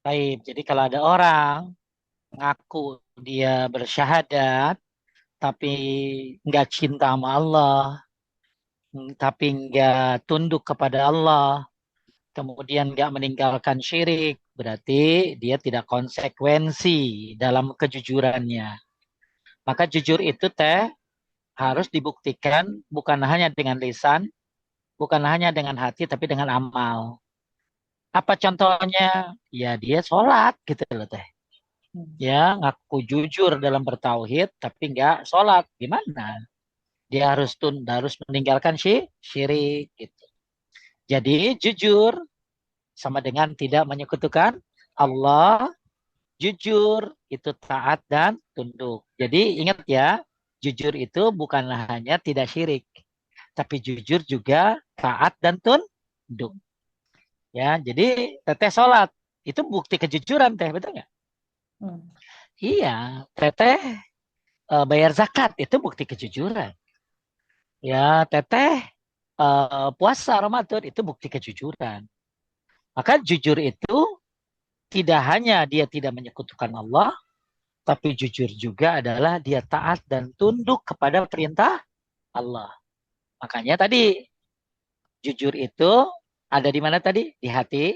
Speaker 1: Baik, jadi kalau ada orang ngaku dia bersyahadat tapi nggak cinta sama Allah, tapi nggak tunduk kepada Allah, kemudian nggak meninggalkan syirik, berarti dia tidak konsekuensi dalam kejujurannya. Maka jujur itu teh harus dibuktikan bukan hanya dengan lisan, bukan hanya dengan hati, tapi dengan amal. Apa contohnya? Ya dia sholat gitu loh teh.
Speaker 2: Hmm.
Speaker 1: Ya ngaku jujur dalam bertauhid, tapi nggak sholat. Gimana? Dia harus meninggalkan syirik gitu. Jadi jujur sama dengan tidak menyekutukan Allah, jujur itu taat dan tunduk. Jadi ingat ya, jujur itu bukan hanya tidak syirik, tapi jujur juga taat dan tunduk. Ya, jadi teteh sholat itu bukti kejujuran teh, betul nggak?
Speaker 2: Hmm.
Speaker 1: Iya, teteh bayar zakat itu bukti kejujuran. Ya, teteh puasa Ramadan itu bukti kejujuran. Maka jujur itu tidak hanya dia tidak menyekutukan Allah, tapi jujur juga adalah dia taat dan tunduk kepada perintah Allah. Makanya tadi jujur itu ada di mana tadi? Di hati,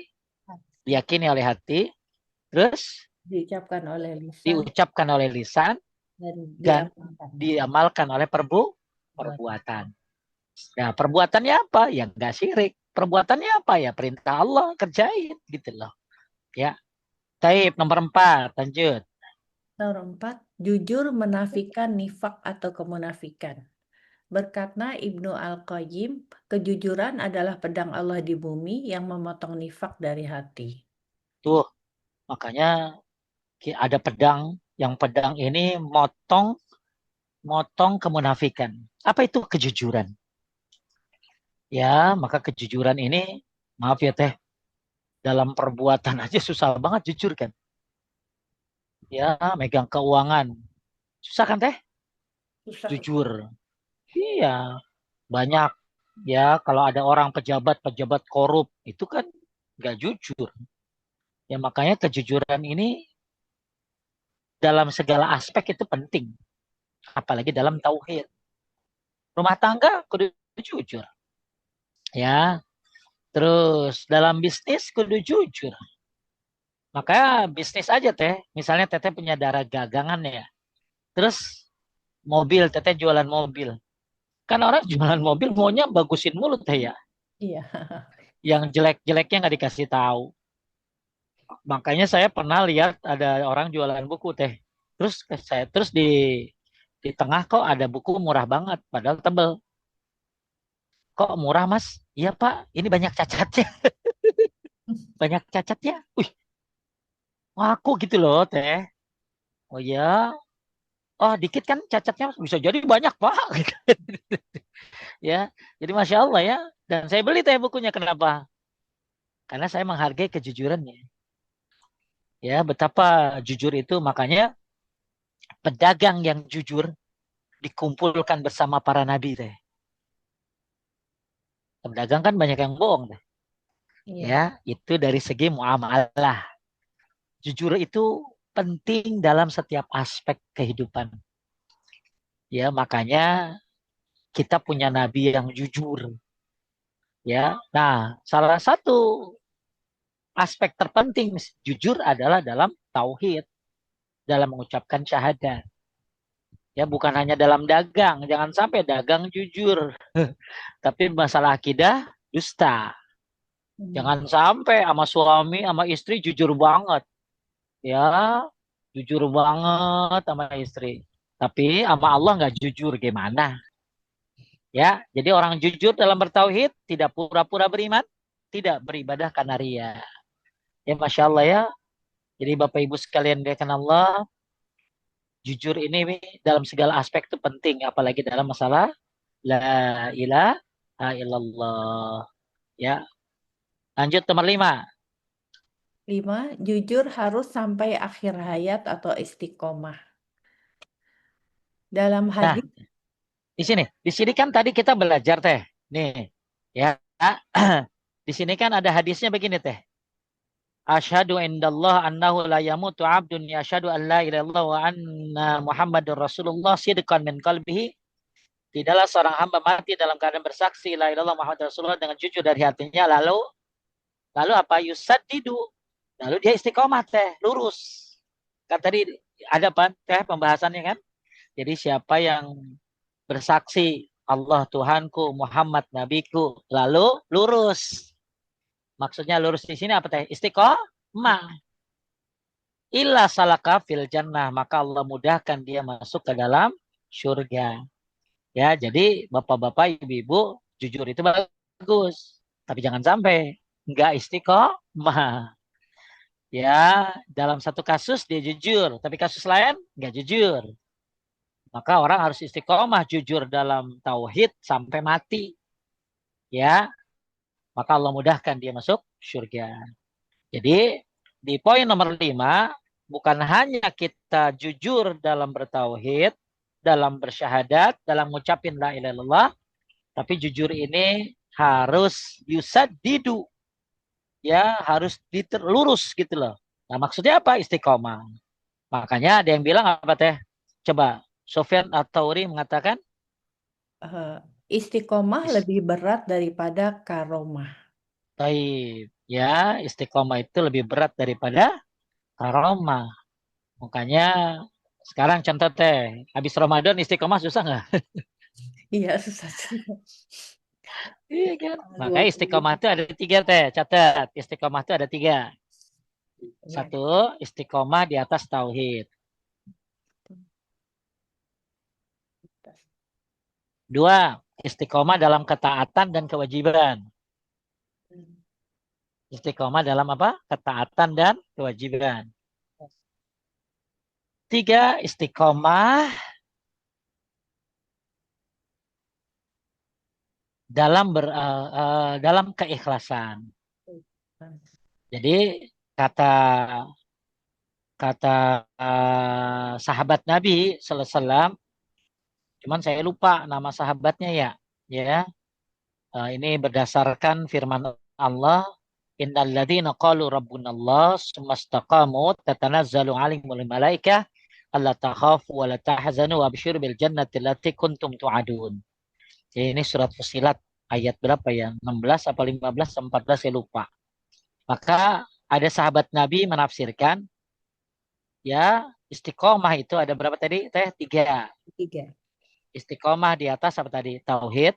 Speaker 1: diyakini oleh hati, terus
Speaker 2: Diucapkan oleh lisan
Speaker 1: diucapkan oleh lisan
Speaker 2: dan
Speaker 1: dan
Speaker 2: diamalkan.
Speaker 1: diamalkan oleh
Speaker 2: Buat.
Speaker 1: perbuatan. Nah, perbuatannya apa? Ya enggak syirik. Perbuatannya apa? Ya perintah Allah kerjain gitu loh. Ya. Taib nomor 4, lanjut.
Speaker 2: Nomor 4, jujur menafikan nifak atau kemunafikan. Berkata Ibnu Al-Qayyim, kejujuran adalah pedang Allah di bumi yang memotong nifak dari hati.
Speaker 1: Tuh, makanya ada pedang, yang pedang ini motong kemunafikan. Apa itu kejujuran? Ya, maka kejujuran ini, maaf ya teh, dalam perbuatan aja susah banget jujur kan. Ya, megang keuangan. Susah kan teh?
Speaker 2: Susah.
Speaker 1: Jujur. Iya, banyak. Ya, kalau ada orang pejabat-pejabat korup, itu kan nggak jujur. Ya, makanya kejujuran ini dalam segala aspek itu penting. Apalagi dalam tauhid. Rumah tangga kudu jujur. Ya, terus dalam bisnis kudu jujur. Makanya bisnis aja teh. Misalnya teteh punya darah gagangan ya. Terus mobil, teteh jualan mobil. Kan orang jualan mobil maunya bagusin mulut teh ya.
Speaker 2: Iya.
Speaker 1: Yang jelek-jeleknya nggak dikasih tahu. Makanya saya pernah lihat ada orang jualan buku teh. Terus di tengah kok ada buku murah banget, padahal tebel. Kok murah mas? Iya pak, ini banyak cacatnya, banyak cacatnya. Wih, aku gitu loh teh. Oh ya, oh dikit kan cacatnya bisa jadi banyak pak. Ya, jadi masya Allah ya. Dan saya beli teh bukunya kenapa? Karena saya menghargai kejujurannya. Ya, betapa jujur itu. Makanya pedagang yang jujur dikumpulkan bersama para nabi teh. Pedagang kan banyak yang bohong teh.
Speaker 2: Iya.
Speaker 1: Ya, itu dari segi muamalah. Jujur itu penting dalam setiap aspek kehidupan. Ya, makanya kita punya nabi yang jujur. Ya, nah salah satu aspek terpenting jujur adalah dalam tauhid, dalam mengucapkan syahadat. Ya, bukan hanya dalam dagang, jangan sampai dagang jujur, tapi masalah akidah dusta.
Speaker 2: Hmm.
Speaker 1: Jangan sampai sama suami, sama istri jujur banget. Ya, jujur banget sama istri. Tapi sama Allah nggak jujur gimana? Ya, jadi orang jujur dalam bertauhid tidak pura-pura beriman, tidak beribadah karena ria. Ya, masya Allah ya. Jadi Bapak Ibu sekalian diakan Allah, jujur ini dalam segala aspek itu penting, apalagi dalam masalah la ilaha illallah. Ya, lanjut nomor 5.
Speaker 2: 5, jujur harus sampai akhir hayat atau istiqomah. Dalam
Speaker 1: Nah,
Speaker 2: hadis,
Speaker 1: di sini kan tadi kita belajar teh. Nih, ya. Di sini kan ada hadisnya begini teh. Asyhadu indallah annahu la yamutu abdun yashhadu an la ilaha illallah wa anna Muhammadur Rasulullah sidqan min qalbihi. Tidaklah seorang hamba mati dalam keadaan bersaksi la ilaha illallah Muhammad Rasulullah dengan jujur dari hatinya. Lalu apa? Yusaddidu. Lalu dia istiqomah teh, lurus. Kan tadi ada apa teh pembahasannya kan? Jadi siapa yang bersaksi Allah Tuhanku, Muhammad Nabiku, lalu lurus. Maksudnya lurus di sini apa teh? Istiqomah. Illa salaka fil jannah, maka Allah mudahkan dia masuk ke dalam surga. Ya, jadi bapak-bapak, ibu-ibu, jujur itu bagus. Tapi jangan sampai nggak istiqomah. Ya, dalam satu kasus dia jujur, tapi kasus lain nggak jujur. Maka orang harus istiqomah jujur dalam tauhid sampai mati. Ya, maka Allah mudahkan dia masuk surga. Jadi di poin nomor 5, bukan hanya kita jujur dalam bertauhid, dalam bersyahadat, dalam ngucapin la ilaha illallah, tapi jujur ini harus yusadidu, ya harus diterlurus gitu loh. Nah maksudnya apa? Istiqomah. Makanya ada yang bilang apa teh? Coba Sofyan At-Tauri mengatakan
Speaker 2: eh, istiqomah lebih berat daripada karomah.
Speaker 1: Taib. Ya, istiqomah itu lebih berat daripada karomah. Makanya sekarang contoh teh, habis Ramadan istiqomah susah nggak?
Speaker 2: Iya, susah juga.
Speaker 1: Iya kan? Makanya
Speaker 2: 20.
Speaker 1: istiqomah itu ada 3 teh. Catat, istiqomah itu ada 3.
Speaker 2: Ya.
Speaker 1: Satu, istiqomah di atas tauhid. 2, istiqomah dalam ketaatan dan kewajiban. Istiqomah dalam apa? Ketaatan dan kewajiban. 3, istiqomah dalam keikhlasan. Jadi kata kata sahabat Nabi Sallallahu Alaihi Wasallam, cuman saya lupa nama sahabatnya ya. Ya, ini berdasarkan firman Allah, innal ladzina qalu rabbunallah tsumastaqamu tatanazzalu alaihimul malaikah alla takhafu wa la tahzanu wabsyiru bil jannati allati kuntum tu'adun. Jadi ini surat Fussilat ayat berapa ya? 16 apa 15 atau 14 saya lupa. Maka ada sahabat Nabi menafsirkan, ya, istiqomah itu ada berapa tadi? Tiga.
Speaker 2: Tiga.
Speaker 1: Istiqomah di atas apa tadi? Tauhid.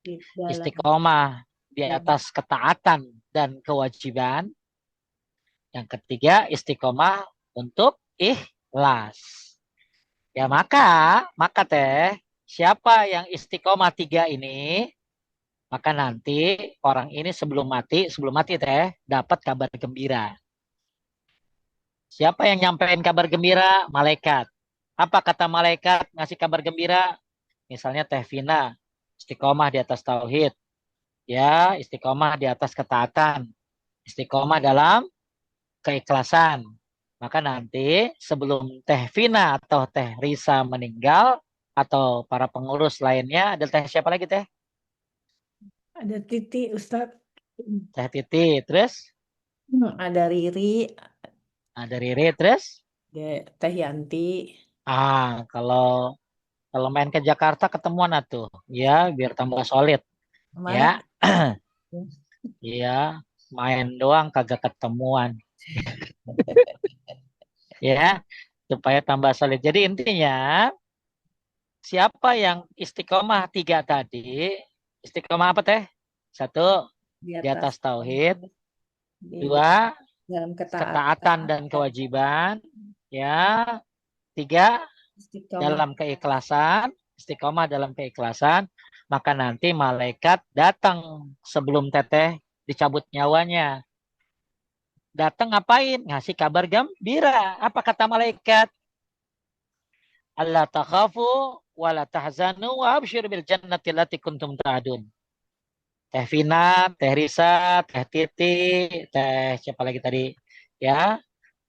Speaker 2: Di dalam
Speaker 1: Istiqomah di
Speaker 2: dalam
Speaker 1: atas ketaatan dan kewajiban. Yang ketiga, istiqomah untuk ikhlas. Ya maka teh, siapa yang istiqomah tiga ini, maka nanti orang ini sebelum mati teh dapat kabar gembira. Siapa yang nyampein kabar gembira? Malaikat. Apa kata malaikat ngasih kabar gembira? Misalnya Teh Vina, istiqomah di atas tauhid, ya, istiqomah di atas ketaatan, istiqomah dalam keikhlasan. Maka nanti sebelum Teh Vina atau Teh Risa meninggal atau para pengurus lainnya, ada Teh siapa lagi Teh?
Speaker 2: ada Titi, Ustadz.
Speaker 1: Teh Titi, terus
Speaker 2: Ada Riri,
Speaker 1: ada Riri, terus
Speaker 2: Teh Yanti.
Speaker 1: kalau kalau main ke Jakarta ketemuan atuh, ya biar tambah solid, ya,
Speaker 2: Kemarin
Speaker 1: iya, main doang kagak ketemuan, ya, supaya tambah solid. Jadi intinya siapa yang istiqomah tiga tadi, istiqomah apa Teh? Satu,
Speaker 2: di
Speaker 1: di
Speaker 2: atas
Speaker 1: atas tauhid.
Speaker 2: di
Speaker 1: Dua,
Speaker 2: dalam
Speaker 1: ketaatan
Speaker 2: ketaatan
Speaker 1: dan
Speaker 2: dan
Speaker 1: kewajiban. Ya. Tiga,
Speaker 2: istiqomah.
Speaker 1: dalam keikhlasan. Istiqomah dalam keikhlasan. Maka nanti malaikat datang sebelum teteh dicabut nyawanya. Datang ngapain? Ngasih kabar gembira. Apa kata malaikat? Allah takhafu wa la tahzanu wa absyiru bil jannati allati kuntum ta'adun. Teh Vina, Teh Risa, Teh Titi, Teh siapa lagi tadi? Ya,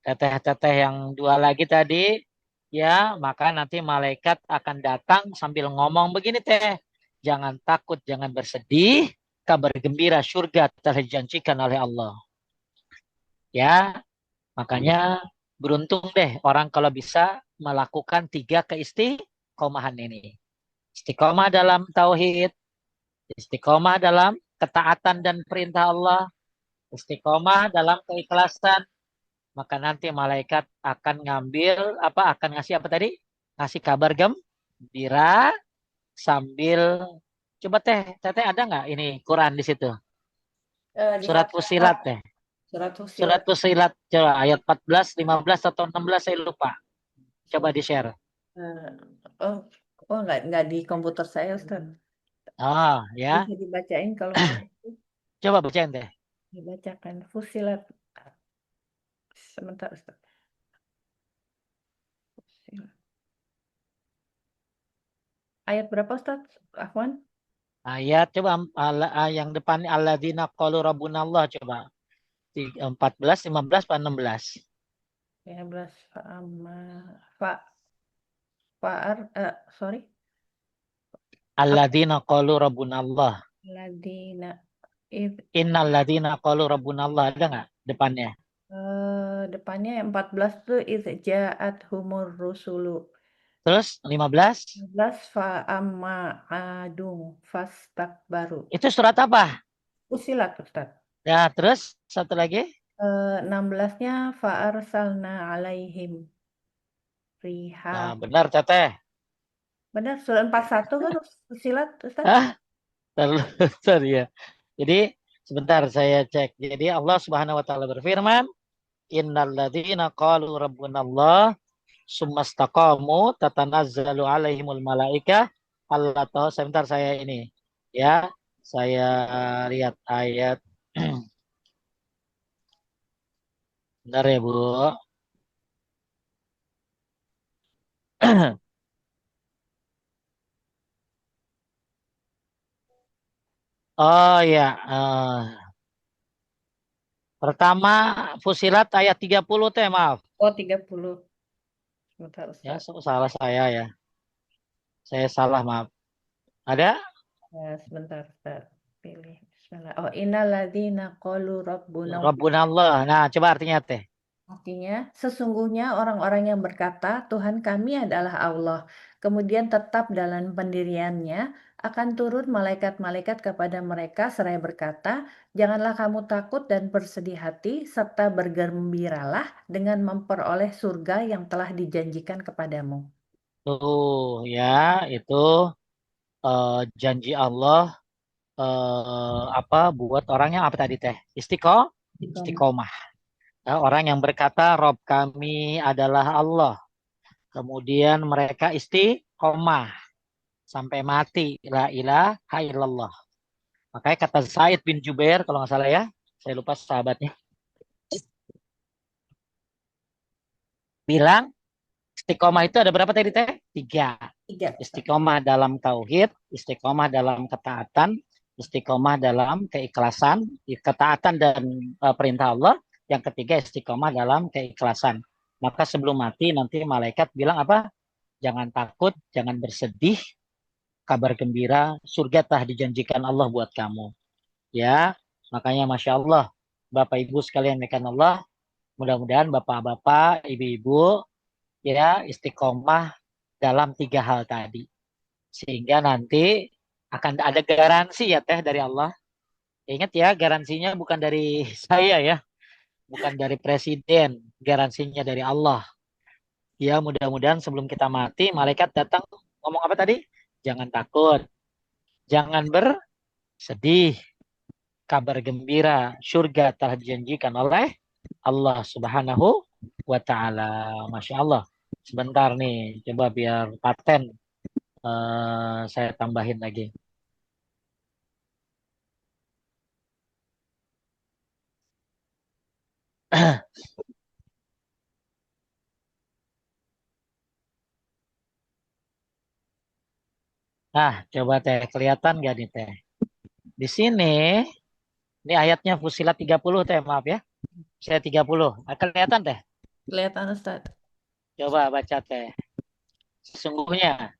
Speaker 1: teteh-teteh yang dua lagi tadi, ya, maka nanti malaikat akan datang sambil ngomong begini Teh. Jangan takut, jangan bersedih, kabar gembira surga telah dijanjikan oleh Allah. Ya, makanya beruntung deh orang kalau bisa melakukan tiga keistiqomahan ini. Istiqomah dalam tauhid, istiqomah dalam ketaatan dan perintah Allah, istiqomah dalam keikhlasan, maka nanti malaikat akan ngambil akan ngasih apa tadi? Ngasih kabar gembira sambil coba Teteh ada nggak ini Quran di situ?
Speaker 2: Di
Speaker 1: Surat
Speaker 2: Fatihah,
Speaker 1: Fusilat Teh.
Speaker 2: surat
Speaker 1: Surat
Speaker 2: Fussilat.
Speaker 1: Fusilat coba ayat 14, 15 atau 16 saya lupa. Coba di-share.
Speaker 2: Eh, oh, oh nggak di komputer saya, Ustaz.
Speaker 1: Oh, ya.
Speaker 2: Bisa dibacain kalau mau.
Speaker 1: Coba bacain Teh.
Speaker 2: Dibacakan Fussilat. Sebentar, Ustaz. Fussilat. Ayat berapa, Ustaz? Afwan?
Speaker 1: Ayat coba yang depannya alladzina qalu rabbunallah coba. 14, 15, 16.
Speaker 2: 15 Fa'ama Fa Fa'ar sorry. Apa
Speaker 1: Alladzina qalu rabbunallah.
Speaker 2: ladina id
Speaker 1: Innal ladzina qalu rabbunallah ada nggak depannya?
Speaker 2: depannya yang 14 tuh id ja'at humur rusulu.
Speaker 1: Terus 15
Speaker 2: 15 Fa'amma adung fastakbaru.
Speaker 1: itu surat apa?
Speaker 2: Fussilat, Ustaz.
Speaker 1: Ya, terus satu lagi.
Speaker 2: 16-nya fa'arsalna alaihim riha.
Speaker 1: Nah, benar Teteh.
Speaker 2: Benar, surat 41 kan Fussilat, Ustaz?
Speaker 1: Ah, terus ya. Jadi sebentar saya cek. Jadi Allah Subhanahu wa taala berfirman, "Innal ladzina qalu rabbunallah tsumastaqamu tatanazzalu alaihimul malaikah Allah tahu sebentar saya ini ya saya lihat ayat bentar ya Bu. Oh ya, pertama Fusilat ayat 30 teh, maaf.
Speaker 2: Oh, 30. Sebentar,
Speaker 1: Ya,
Speaker 2: Ustaz.
Speaker 1: salah saya ya. Saya salah, maaf. Ada?
Speaker 2: Ya, sebentar, Ustaz. Pilih. Bismillah. Oh, innalladzina qalu rabbuna.
Speaker 1: Rabbuna Allah. Nah, coba artinya teh.
Speaker 2: Artinya, sesungguhnya orang-orang yang berkata, Tuhan kami adalah Allah, kemudian tetap dalam pendiriannya, akan turun malaikat-malaikat kepada mereka seraya berkata, janganlah kamu takut dan bersedih hati, serta bergembiralah dengan memperoleh surga yang telah dijanjikan kepadamu.
Speaker 1: Tuh, ya, itu janji Allah apa buat orang yang apa tadi teh?
Speaker 2: Istiqomah.
Speaker 1: Istiqomah. Ya, orang yang berkata, Rob kami adalah Allah. Kemudian mereka istiqomah sampai mati. La ilaha illallah. Makanya kata Said bin Jubair, kalau nggak salah ya, saya lupa sahabatnya, bilang istiqomah itu ada berapa tadi teh? Tiga.
Speaker 2: Tiga, Ustaz.
Speaker 1: Istiqomah dalam tauhid, istiqomah dalam ketaatan, istiqomah dalam keikhlasan, ketaatan dan perintah Allah. Yang ketiga istiqomah dalam keikhlasan. Maka sebelum mati nanti malaikat bilang apa? Jangan takut, jangan bersedih, kabar gembira, surga telah dijanjikan Allah buat kamu. Ya, makanya Masya Allah, Bapak Ibu sekalian mekan Allah, mudah-mudahan Bapak-Bapak, Ibu-Ibu, ya istiqomah dalam tiga hal tadi. Sehingga nanti akan ada garansi ya teh dari Allah. Ingat ya, garansinya bukan dari saya ya, bukan dari presiden, garansinya dari Allah. Ya, mudah-mudahan sebelum kita mati, malaikat datang ngomong apa tadi? Jangan takut, jangan bersedih, kabar gembira, surga telah dijanjikan oleh Allah Subhanahu wa taala. Masya Allah. Sebentar nih, coba biar paten saya tambahin lagi. Nah, coba teh kelihatan gak nih teh? Di sini, ini ayatnya Fusilat 30 teh, maaf ya. Saya 30. Ah, kelihatan teh?
Speaker 2: Kelihatan, Ustaz.
Speaker 1: Coba baca teh. Sesungguhnya.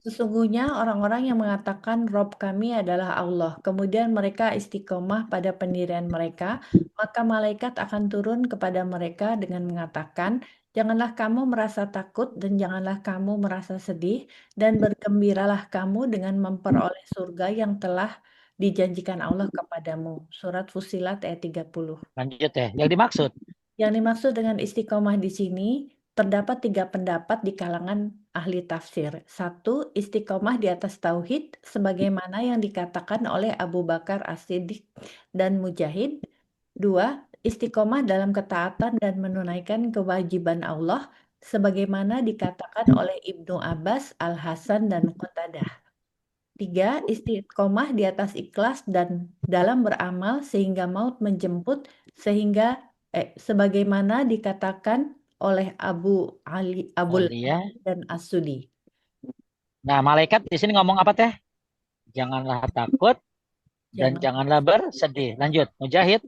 Speaker 2: Sesungguhnya orang-orang yang mengatakan Rob kami adalah Allah, kemudian mereka istiqomah pada pendirian mereka, maka malaikat akan turun kepada mereka dengan mengatakan, janganlah kamu merasa takut dan janganlah kamu merasa sedih, dan bergembiralah kamu dengan memperoleh surga yang telah dijanjikan Allah kepadamu. Surat Fusilat ayat 30.
Speaker 1: Lanjut teh. Yang dimaksud.
Speaker 2: Yang dimaksud dengan istiqomah di sini terdapat tiga pendapat di kalangan ahli tafsir. Satu, istiqomah di atas tauhid, sebagaimana yang dikatakan oleh Abu Bakar As-Siddiq dan Mujahid. Dua, istiqomah dalam ketaatan dan menunaikan kewajiban Allah, sebagaimana dikatakan oleh Ibnu Abbas, Al-Hasan, dan Qatadah. Tiga, istiqomah di atas ikhlas dan dalam beramal sehingga maut menjemput sehingga sebagaimana dikatakan oleh Abul
Speaker 1: Aulia.
Speaker 2: Ali dan As-Sudi.
Speaker 1: Nah, malaikat di sini ngomong apa teh? Janganlah takut dan
Speaker 2: Jangan
Speaker 1: janganlah bersedih. Lanjut. Mujahid.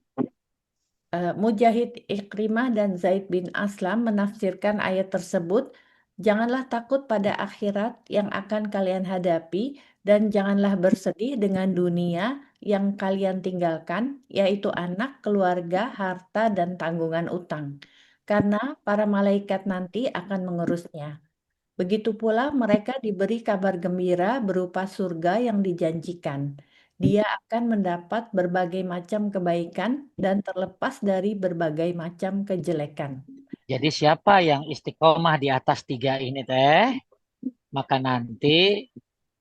Speaker 2: Mujahid Ikrimah dan Zaid bin Aslam menafsirkan ayat tersebut, janganlah takut pada akhirat yang akan kalian hadapi dan janganlah bersedih dengan dunia yang kalian tinggalkan, yaitu anak, keluarga, harta, dan tanggungan utang. Karena para malaikat nanti akan mengurusnya. Begitu pula mereka diberi kabar gembira berupa surga yang dijanjikan. Dia akan mendapat berbagai macam kebaikan dan terlepas dari berbagai macam kejelekan.
Speaker 1: Jadi siapa yang istiqomah di atas tiga ini teh? Maka nanti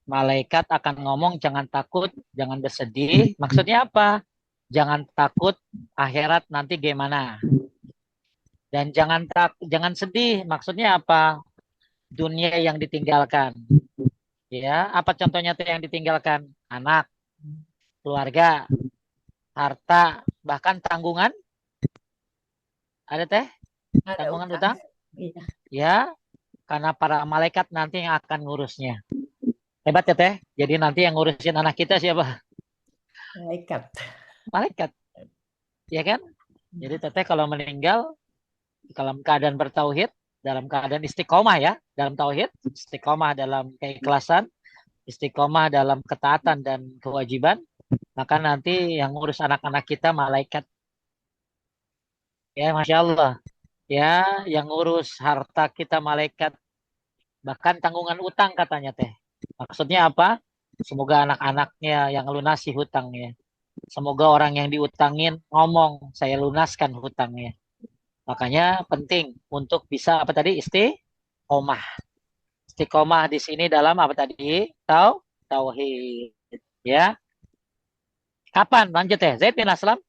Speaker 1: malaikat akan ngomong jangan takut, jangan bersedih. Maksudnya apa? Jangan takut akhirat nanti gimana. Dan jangan sedih. Maksudnya apa? Dunia yang ditinggalkan. Ya, apa contohnya tuh yang ditinggalkan? Anak, keluarga, harta, bahkan tanggungan. Ada teh?
Speaker 2: Ada
Speaker 1: Tanggungan
Speaker 2: utang.
Speaker 1: utang?
Speaker 2: Iya.
Speaker 1: Ya, karena para malaikat nanti yang akan ngurusnya. Hebat ya Teh. Jadi nanti yang ngurusin anak kita siapa?
Speaker 2: Malaikat.
Speaker 1: Malaikat, ya kan? Jadi Teteh kalau meninggal dalam keadaan bertauhid, dalam keadaan istiqomah ya, dalam tauhid, istiqomah dalam keikhlasan, istiqomah dalam ketaatan dan kewajiban, maka nanti yang ngurus anak-anak kita malaikat. Ya, Masya Allah. Ya, yang ngurus harta kita malaikat. Bahkan tanggungan utang katanya teh. Maksudnya apa? Semoga anak-anaknya yang lunasi hutangnya. Semoga orang yang diutangin ngomong, saya lunaskan hutangnya. Makanya penting untuk bisa apa tadi istiqomah. Istiqomah di sini dalam apa tadi? Tauhid. Ya. Kapan? Lanjut ya. Zaid bin Aslam.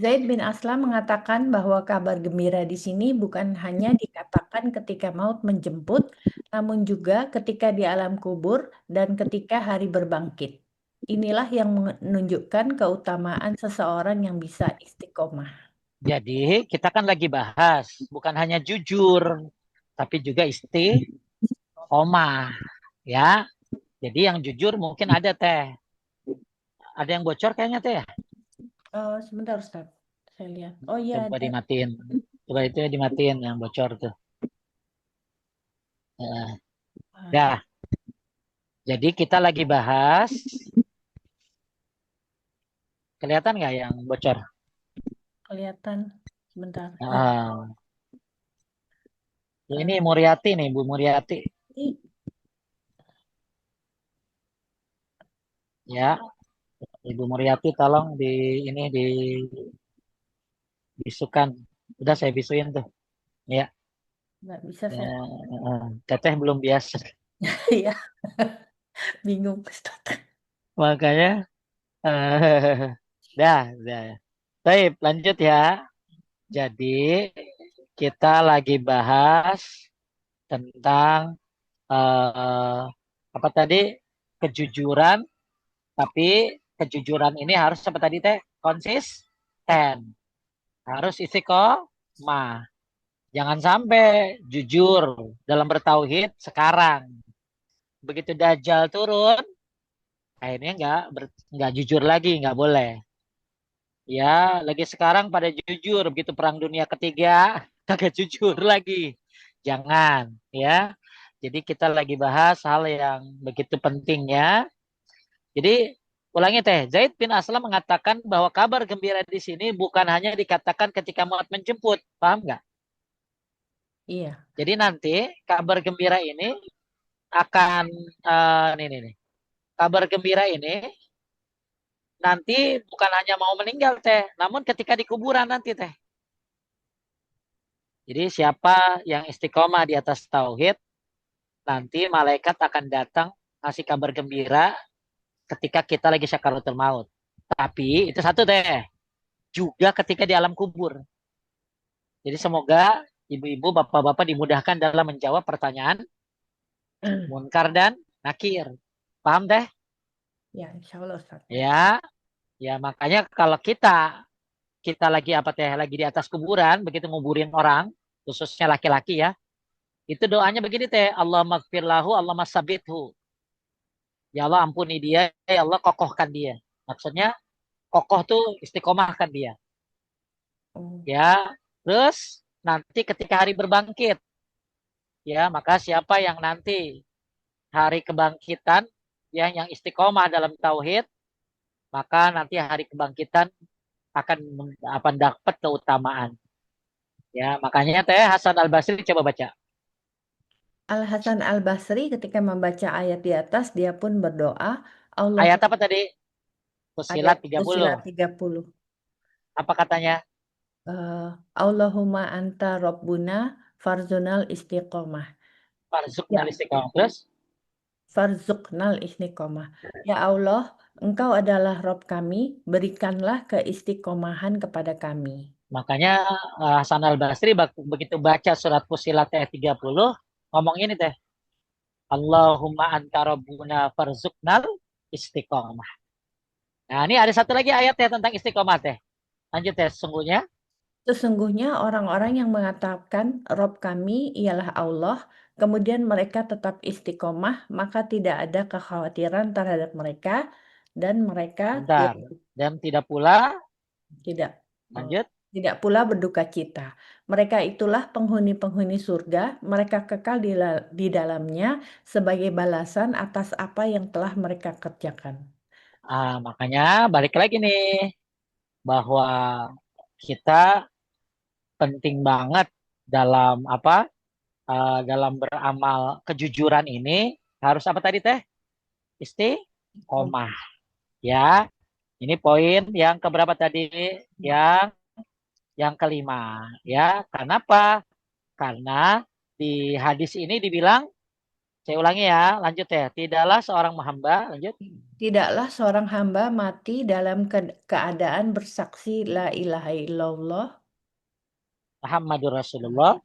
Speaker 2: Zaid bin Aslam mengatakan bahwa kabar gembira di sini bukan hanya dikatakan ketika maut menjemput, namun juga ketika di alam kubur dan ketika hari berbangkit. Inilah yang menunjukkan keutamaan seseorang yang bisa istiqomah.
Speaker 1: Jadi kita kan lagi bahas bukan hanya jujur, tapi juga istiqomah. Ya. Jadi yang jujur mungkin ada teh. Ada yang bocor kayaknya teh ya.
Speaker 2: Sebentar Ustaz, saya lihat. Oh iya
Speaker 1: Coba
Speaker 2: ada.
Speaker 1: dimatiin. Coba itu dimatiin yang bocor tuh. Eh,
Speaker 2: Ah,
Speaker 1: Dah. Jadi kita lagi bahas. Kelihatan nggak yang bocor?
Speaker 2: kelihatan. Sebentar.
Speaker 1: Ah, ini
Speaker 2: Eh,
Speaker 1: Muriati nih, Bu Muriati.
Speaker 2: ini
Speaker 1: Ya, Ibu Muriati tolong di ini dibisukan. Udah saya bisuin tuh. Ya,
Speaker 2: nggak bisa
Speaker 1: ya,
Speaker 2: saya.
Speaker 1: Teteh belum biasa.
Speaker 2: Iya, bingung Ustaz.
Speaker 1: Makanya, dah, dah. Baik, lanjut ya. Jadi kita lagi bahas tentang apa tadi kejujuran, tapi kejujuran ini harus apa tadi teh konsisten, harus istiqomah. Jangan sampai jujur dalam bertauhid sekarang. Begitu Dajjal turun, akhirnya nggak jujur lagi, nggak boleh. Ya, lagi sekarang pada jujur, begitu Perang Dunia Ketiga, kagak jujur lagi. Jangan, ya. Jadi kita lagi bahas hal yang begitu pentingnya. Jadi ulangi teh, Zaid bin Aslam mengatakan bahwa kabar gembira di sini bukan hanya dikatakan ketika maut menjemput, paham nggak?
Speaker 2: Iya.
Speaker 1: Jadi nanti kabar gembira ini akan nih. Kabar gembira ini nanti bukan hanya mau meninggal teh, namun ketika di kuburan nanti teh. Jadi siapa yang istiqomah di atas tauhid, nanti malaikat akan datang ngasih kabar gembira ketika kita lagi syakaratul maut. Tapi itu satu teh, juga ketika di alam kubur. Jadi semoga ibu-ibu, bapak-bapak dimudahkan dalam menjawab pertanyaan munkar dan nakir. Paham teh?
Speaker 2: Ya, insya Allah Ustaz.
Speaker 1: Ya, ya makanya kalau kita lagi apa teh lagi di atas kuburan begitu nguburin orang khususnya laki-laki ya itu doanya begini teh Allah magfir lahu Allah masabithu ya Allah ampuni dia ya Allah kokohkan dia maksudnya kokoh tuh istiqomahkan dia
Speaker 2: Oh,
Speaker 1: ya terus nanti ketika hari berbangkit ya maka siapa yang nanti hari kebangkitan ya yang istiqomah dalam tauhid maka nanti hari kebangkitan akan dapat keutamaan ya makanya teh Hasan Al Basri coba baca
Speaker 2: Al-Hasan Al-Basri ketika membaca ayat di atas, dia pun berdoa, Allah
Speaker 1: ayat apa tadi
Speaker 2: ayat
Speaker 1: Fusilat 30.
Speaker 2: Fussilat 30.
Speaker 1: Apa katanya?
Speaker 2: Eh, Allahumma anta Rabbuna farzunal istiqomah.
Speaker 1: Farzuqnal
Speaker 2: Ya,
Speaker 1: istiqomah. Terus,
Speaker 2: farzuknal istiqomah. Ya Allah, Engkau adalah Rob kami, berikanlah keistiqomahan kepada kami.
Speaker 1: makanya Hasan al-Basri begitu baca surat Fusilat ayat 30, ngomong ini teh. Allahumma anta rabbuna farzuqnal istiqomah. Nah, ini ada satu lagi ayat ya tentang istiqomah teh. Lanjut teh, sesungguhnya
Speaker 2: Sesungguhnya orang-orang yang mengatakan Rob kami ialah Allah, kemudian mereka tetap istiqomah, maka tidak ada kekhawatiran terhadap mereka dan mereka
Speaker 1: Bentar. Dan tidak pula,
Speaker 2: tidak eee,
Speaker 1: lanjut.
Speaker 2: tidak pula berduka cita. Mereka itulah penghuni-penghuni surga, mereka kekal di dalamnya sebagai balasan atas apa yang telah mereka kerjakan.
Speaker 1: Makanya balik lagi nih bahwa kita penting banget dalam apa? Dalam beramal kejujuran ini harus apa tadi teh? Istiqomah. Ya, ini poin yang keberapa tadi? Yang yang kelima. Ya, kenapa? Karena di hadis ini dibilang, saya ulangi ya, lanjut ya. Tidaklah seorang hamba, lanjut,
Speaker 2: Tidaklah seorang hamba mati dalam keadaan bersaksi la ilaha illallah
Speaker 1: Muhammadur Rasulullah.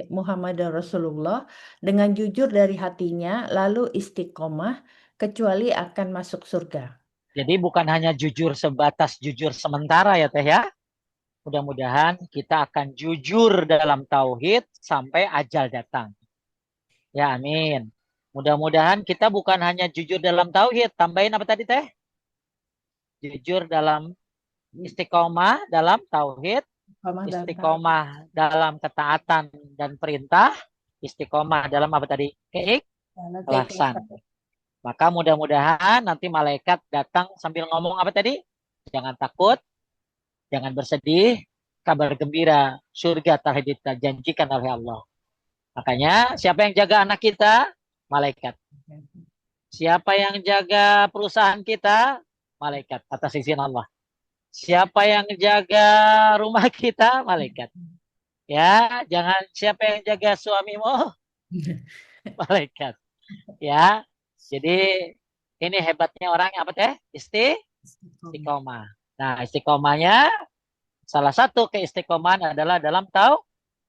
Speaker 2: Muhammadar Rasulullah dengan jujur dari hatinya lalu istiqomah kecuali akan masuk surga.
Speaker 1: Jadi bukan hanya jujur sebatas jujur sementara ya teh ya. Mudah-mudahan kita akan jujur dalam tauhid sampai ajal datang. Ya amin. Mudah-mudahan kita bukan hanya jujur dalam tauhid. Tambahin apa tadi teh? Jujur dalam istiqomah dalam tauhid,
Speaker 2: Istiqomah dalam tauhid.
Speaker 1: istiqomah dalam ketaatan dan perintah, istiqomah dalam apa tadi?
Speaker 2: Dalam
Speaker 1: Keikhlasan.
Speaker 2: keikhlasan.
Speaker 1: Maka mudah-mudahan nanti malaikat datang sambil ngomong apa tadi? Jangan takut, jangan bersedih, kabar gembira, surga telah dijanjikan oleh Allah. Makanya siapa yang jaga anak kita? Malaikat. Siapa yang jaga perusahaan kita? Malaikat atas izin Allah. Siapa yang jaga rumah kita? Malaikat. Ya, jangan siapa yang jaga suamimu? Malaikat. Ya. Jadi ini hebatnya orang apa teh?
Speaker 2: Istiqomah.
Speaker 1: Istiqomah. Nah, istiqomahnya salah satu keistiqomahan adalah dalam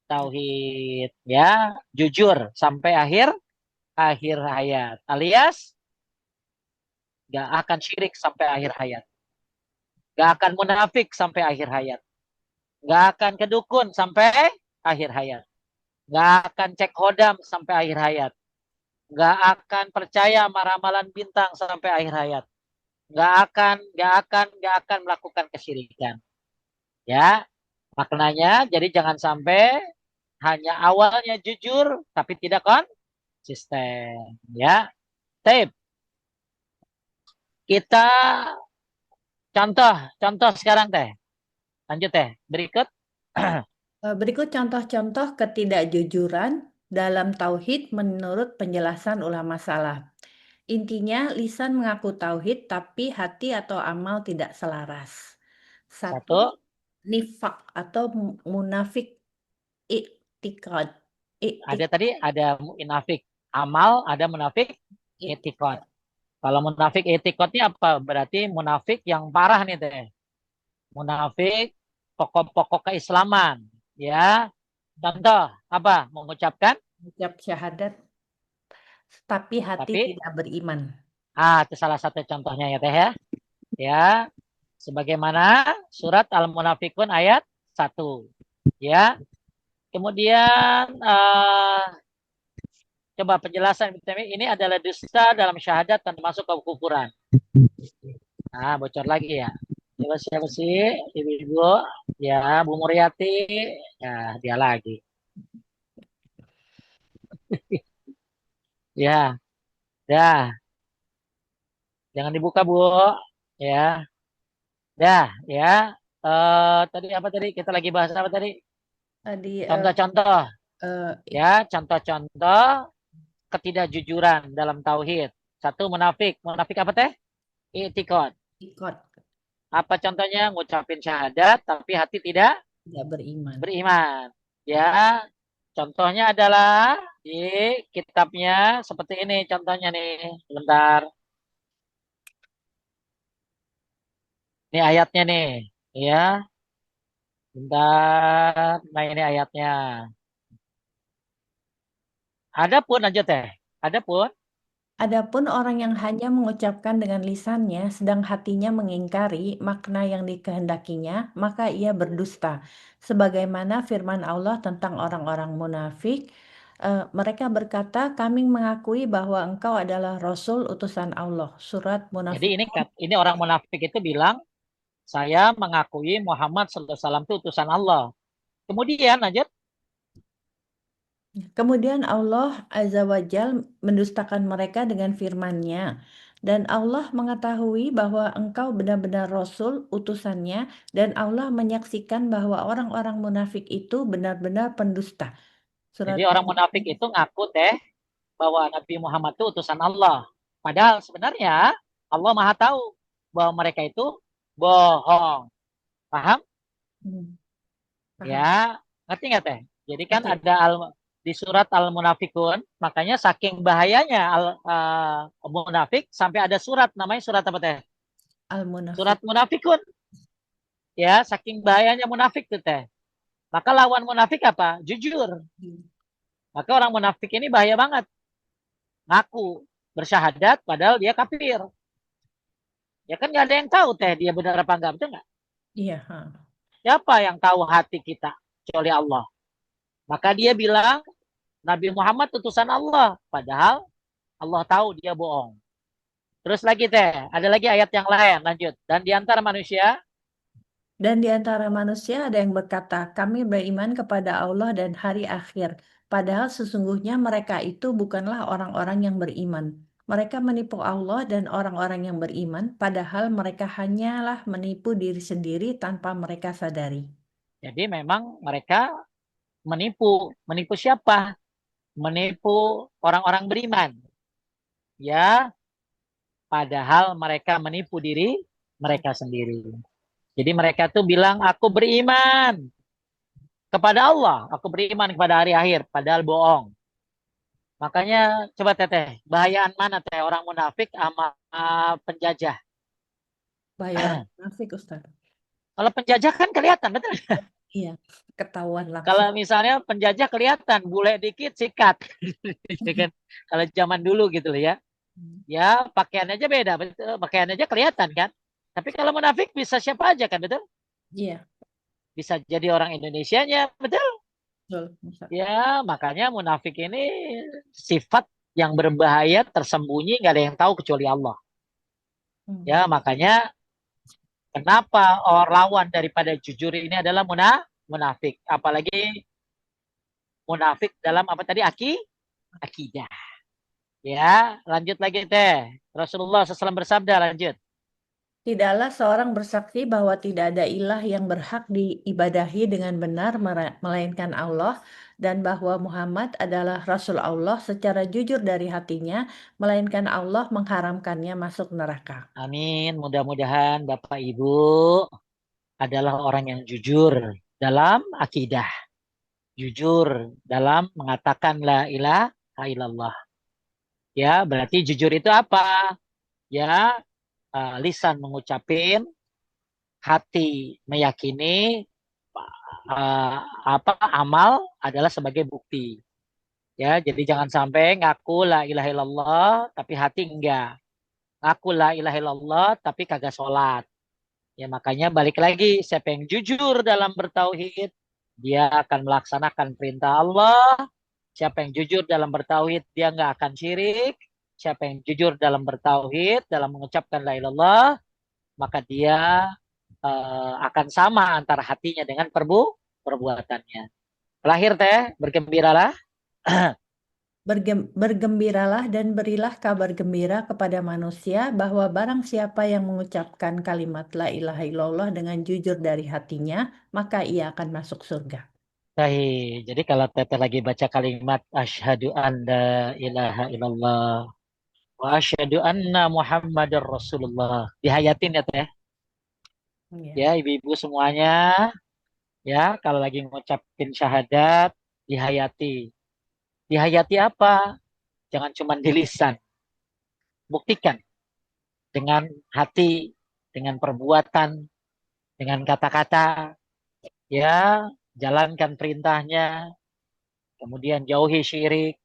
Speaker 1: tauhid, ya, jujur sampai akhir akhir hayat. Alias gak akan syirik sampai akhir hayat. Gak akan munafik sampai akhir hayat. Gak akan kedukun sampai akhir hayat. Gak akan cek hodam sampai akhir hayat. Gak akan percaya sama ramalan bintang sampai akhir hayat. Gak akan melakukan kesyirikan. Ya, maknanya jadi jangan sampai hanya awalnya jujur tapi tidak konsisten. Ya, tip. Kita contoh, contoh sekarang teh. Lanjut teh. Berikut.
Speaker 2: Berikut contoh-contoh ketidakjujuran dalam tauhid menurut penjelasan ulama salaf. Intinya, lisan mengaku tauhid tapi hati atau amal tidak selaras. Satu,
Speaker 1: Satu,
Speaker 2: nifak atau munafik iktikad.
Speaker 1: ada
Speaker 2: Iktik,
Speaker 1: tadi ada munafik amal, ada munafik etikot.
Speaker 2: iktikad.
Speaker 1: Kalau munafik etikot ini apa? Berarti munafik yang parah nih teh. Munafik pokok-pokok keislaman. Ya, contoh apa? Mengucapkan,
Speaker 2: Ucap syahadat tapi hati
Speaker 1: tapi
Speaker 2: tidak beriman.
Speaker 1: itu salah satu contohnya ya teh ya. Ya, sebagaimana surat Al-Munafikun ayat 1. Ya, kemudian coba penjelasan ini adalah dusta dalam syahadat dan masuk ke kufuran. Bocor lagi ya. Coba siapa sih ibu-ibu? Ya, Bu Muriati. Ya, dia lagi. Ya, dah. Jangan dibuka, Bu. Ya, dah. Ya. Tadi apa tadi? Kita lagi bahas apa tadi?
Speaker 2: Tadi
Speaker 1: Contoh-contoh.
Speaker 2: eh,
Speaker 1: Ya, contoh-contoh ketidakjujuran dalam tauhid. Satu, munafik. Munafik apa teh? Itikad.
Speaker 2: iktikad
Speaker 1: Apa contohnya? Ngucapin syahadat, tapi hati tidak
Speaker 2: tidak beriman.
Speaker 1: beriman. Ya, contohnya adalah di kitabnya seperti ini contohnya nih. Sebentar. Ini ayatnya nih. Ya, bentar. Nah, ini ayatnya. Adapun lanjut teh. Adapun
Speaker 2: Adapun orang yang hanya mengucapkan dengan lisannya, sedang hatinya mengingkari makna yang dikehendakinya, maka ia berdusta. Sebagaimana firman Allah tentang orang-orang munafik, Mereka berkata, kami mengakui bahwa engkau adalah Rasul utusan Allah. Surat
Speaker 1: Jadi
Speaker 2: Munafikun.
Speaker 1: ini orang munafik itu bilang, saya mengakui Muhammad sallallahu alaihi wasallam itu utusan Allah. Kemudian lanjut,
Speaker 2: Kemudian Allah Azza wa Jal mendustakan mereka dengan firman-Nya. Dan Allah mengetahui bahwa engkau benar-benar Rasul utusannya, dan Allah menyaksikan bahwa orang-orang munafik itu benar-benar pendusta. Surat
Speaker 1: jadi orang munafik itu ngaku bahwa Nabi Muhammad itu utusan Allah. Padahal sebenarnya Allah Maha tahu bahwa mereka itu bohong. Paham?
Speaker 2: Hmm, paham.
Speaker 1: Ya, ngerti nggak teh? Jadi kan
Speaker 2: Ngerti?
Speaker 1: ada di surat Al-Munafikun, makanya saking bahayanya Al-Munafik sampai ada surat namanya surat apa teh? Surat
Speaker 2: Al-Munafik.
Speaker 1: Munafikun. Ya, saking bahayanya munafik tuh teh. Maka lawan munafik apa? Jujur. Maka orang munafik ini bahaya banget. Ngaku bersyahadat padahal dia kafir. Ya kan nggak ada yang tahu teh dia benar apa enggak, betul nggak?
Speaker 2: Iya. Ha.
Speaker 1: Siapa yang tahu hati kita kecuali Allah? Maka dia bilang Nabi Muhammad utusan Allah, padahal Allah tahu dia bohong. Terus lagi ada lagi ayat yang lain, lanjut. Dan di antara manusia,
Speaker 2: Dan di antara manusia ada yang berkata, kami beriman kepada Allah dan hari akhir. Padahal sesungguhnya mereka itu bukanlah orang-orang yang beriman. Mereka menipu Allah dan orang-orang yang beriman, padahal mereka hanyalah menipu diri sendiri tanpa mereka sadari.
Speaker 1: jadi memang mereka menipu siapa? Menipu orang-orang beriman. Ya, padahal mereka menipu diri mereka sendiri. Jadi mereka tuh bilang, aku beriman kepada Allah, aku beriman kepada hari akhir, padahal bohong. Makanya coba teteh, bahayaan mana orang munafik sama penjajah?
Speaker 2: Bahaya orang munafik, Ustaz.
Speaker 1: Kalau penjajah kan kelihatan, betul?
Speaker 2: Iya, ketahuan
Speaker 1: Kalau
Speaker 2: langsung.
Speaker 1: misalnya penjajah kelihatan, bule dikit sikat, gitu kan? Kalau zaman dulu gitu loh ya,
Speaker 2: Hmm.
Speaker 1: ya pakaian aja beda, betul? Pakaian aja kelihatan kan? Tapi kalau munafik bisa siapa aja kan, betul?
Speaker 2: Iya,
Speaker 1: Bisa jadi orang Indonesianya, betul?
Speaker 2: betul, Ustaz.
Speaker 1: Ya, makanya munafik ini sifat yang berbahaya, tersembunyi, nggak ada yang tahu kecuali Allah. Ya,
Speaker 2: Hmm.
Speaker 1: makanya kenapa orang lawan daripada jujur ini adalah munafik. Apalagi munafik dalam apa tadi akidah. Ya, lanjut lagi Rasulullah SAW bersabda, lanjut.
Speaker 2: Tidaklah seorang bersaksi bahwa tidak ada ilah yang berhak diibadahi dengan benar melainkan Allah dan bahwa Muhammad adalah Rasul Allah secara jujur dari hatinya, melainkan Allah mengharamkannya masuk neraka.
Speaker 1: Amin. Mudah-mudahan Bapak Ibu adalah orang yang jujur dalam akidah. Jujur dalam mengatakan la ilaha illallah. Ya, berarti jujur itu apa? Ya, lisan mengucapin, hati meyakini, uh, amal adalah sebagai bukti. Ya, jadi jangan sampai ngaku la ilaha illallah tapi hati enggak. Ngaku la ilaha illallah tapi kagak sholat. Ya makanya balik lagi, siapa yang jujur dalam bertauhid, dia akan melaksanakan perintah Allah. Siapa yang jujur dalam bertauhid, dia nggak akan syirik. Siapa yang jujur dalam bertauhid, dalam mengucapkan la ilaha illallah, maka dia akan sama antara hatinya dengan perbuatannya. Terakhir bergembiralah.
Speaker 2: Bergembiralah dan berilah kabar gembira kepada manusia bahwa barang siapa yang mengucapkan kalimat la ilaha illallah dengan jujur dari hatinya, maka ia akan masuk surga.
Speaker 1: Jadi kalau Teteh lagi baca kalimat asyhadu an la ilaha illallah wa asyhadu anna Muhammadar Rasulullah. Dihayatin ya Teh.
Speaker 2: Ya.
Speaker 1: Ya ibu-ibu semuanya ya kalau lagi ngucapin syahadat dihayati. Dihayati apa? Jangan cuma di lisan. Buktikan dengan hati, dengan perbuatan, dengan kata-kata. Ya, jalankan perintahnya, kemudian jauhi syirik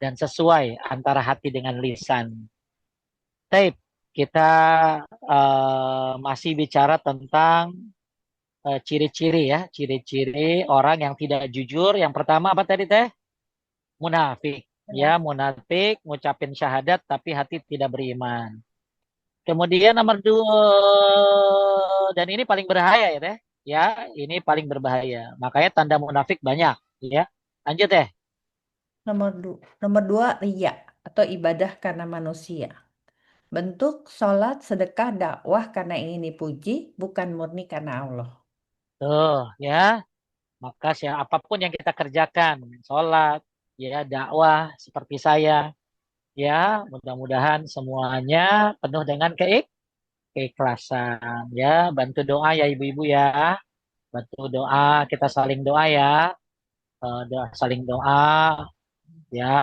Speaker 1: dan sesuai antara hati dengan lisan. Tape, kita masih bicara tentang ciri-ciri ya, ciri-ciri orang yang tidak jujur. Yang pertama apa tadi Teh? munafik. Ya,
Speaker 2: Munafik.
Speaker 1: munafik, ngucapin syahadat tapi hati tidak beriman. Kemudian nomor dua, dan ini paling berbahaya ya teh. Ya, ini paling berbahaya. Makanya tanda munafik banyak. Ya, lanjut teh.
Speaker 2: Nomor dua, riya atau ibadah karena manusia. Bentuk sholat, sedekah, dakwah karena ingin dipuji, bukan murni karena Allah.
Speaker 1: Tuh, ya. Maka apapun yang kita kerjakan, sholat, ya, dakwah seperti saya, ya, mudah-mudahan semuanya penuh dengan keikhlasan. Ya, bantu doa ya ibu-ibu ya. Bantu doa, kita saling doa ya. Saling doa. Ya,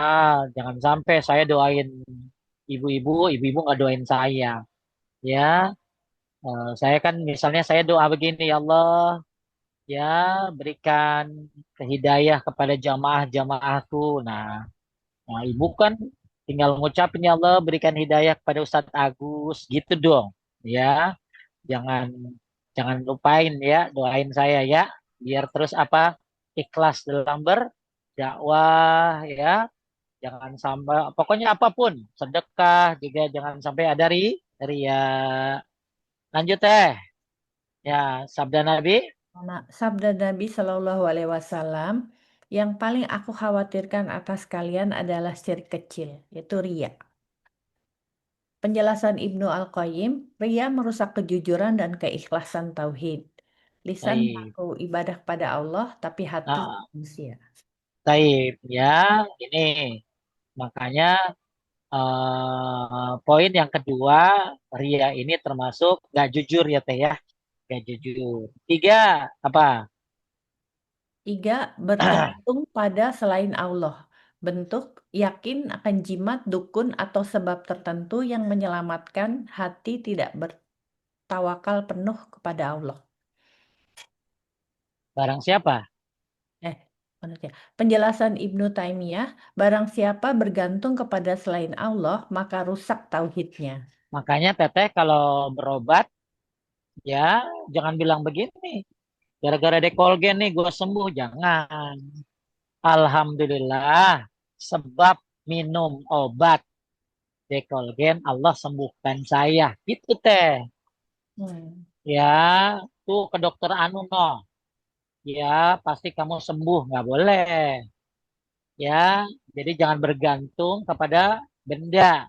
Speaker 1: jangan sampai saya doain ibu-ibu, ibu-ibu nggak doain saya. Ya, saya kan misalnya saya doa begini, ya Allah, ya berikan hidayah kepada jamaah-jamaahku. Nah, ibu kan tinggal ngucapin ya Allah berikan hidayah kepada Ustadz Agus, gitu dong. Ya, jangan jangan lupain ya doain saya ya, biar terus apa ikhlas dalam berdakwah ya. Jangan sampai, pokoknya apapun, sedekah juga jangan sampai ada ria. Lanjut teh. Ya, sabda Nabi.
Speaker 2: Sabda Nabi Shallallahu Alaihi Wasallam, yang paling aku khawatirkan atas kalian adalah syirik kecil, yaitu riya. Penjelasan Ibnu Al-Qayyim, riya merusak kejujuran dan keikhlasan tauhid. Lisan
Speaker 1: Taib.
Speaker 2: mengaku ibadah pada Allah, tapi hati
Speaker 1: Nah,
Speaker 2: manusia.
Speaker 1: taib. Ya, ini makanya poin yang kedua, ria ini termasuk gak jujur ya teh ya. Gak jujur. Tiga, apa?
Speaker 2: Tiga, bergantung pada selain Allah. Bentuk yakin akan jimat, dukun, atau sebab tertentu yang menyelamatkan hati tidak bertawakal penuh kepada Allah.
Speaker 1: Barang siapa?
Speaker 2: Eh, maksudnya, penjelasan Ibnu Taimiyah, barang siapa bergantung kepada selain Allah, maka rusak tauhidnya.
Speaker 1: Makanya teteh kalau berobat, ya jangan bilang begini. Gara-gara dekolgen nih gue sembuh. Jangan. Alhamdulillah. Sebab minum obat dekolgen Allah sembuhkan saya. Gitu teh.
Speaker 2: Hmm.
Speaker 1: Ya, tuh ke dokter Anu noh. Ya, pasti kamu sembuh. Nggak boleh. Ya, jadi jangan bergantung kepada benda.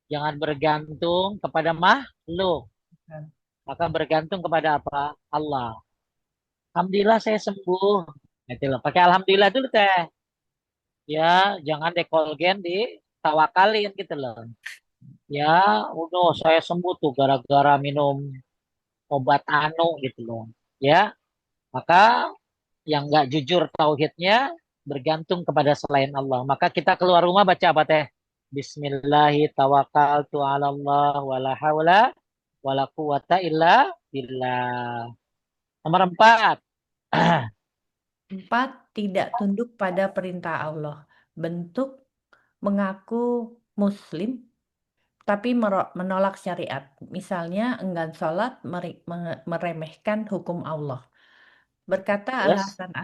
Speaker 1: Jangan bergantung kepada makhluk. Maka bergantung kepada apa? Allah. Alhamdulillah saya sembuh. Gitu loh. Pakai alhamdulillah dulu teh. Ya, jangan dekolgen ditawakalin gitu loh. Ya, udah saya sembuh tuh gara-gara minum obat anu gitu loh. Ya, maka yang nggak jujur tauhidnya bergantung kepada selain Allah. Maka kita keluar rumah baca apa teh? Bismillahirrahmanirrahim. Wala haula wala quwata illa billah. Nomor empat.
Speaker 2: Empat, tidak tunduk pada perintah Allah. Bentuk mengaku Muslim, tapi menolak syariat. Misalnya, enggan sholat, meremehkan hukum Allah. Berkata
Speaker 1: Terus,
Speaker 2: Al-Hasan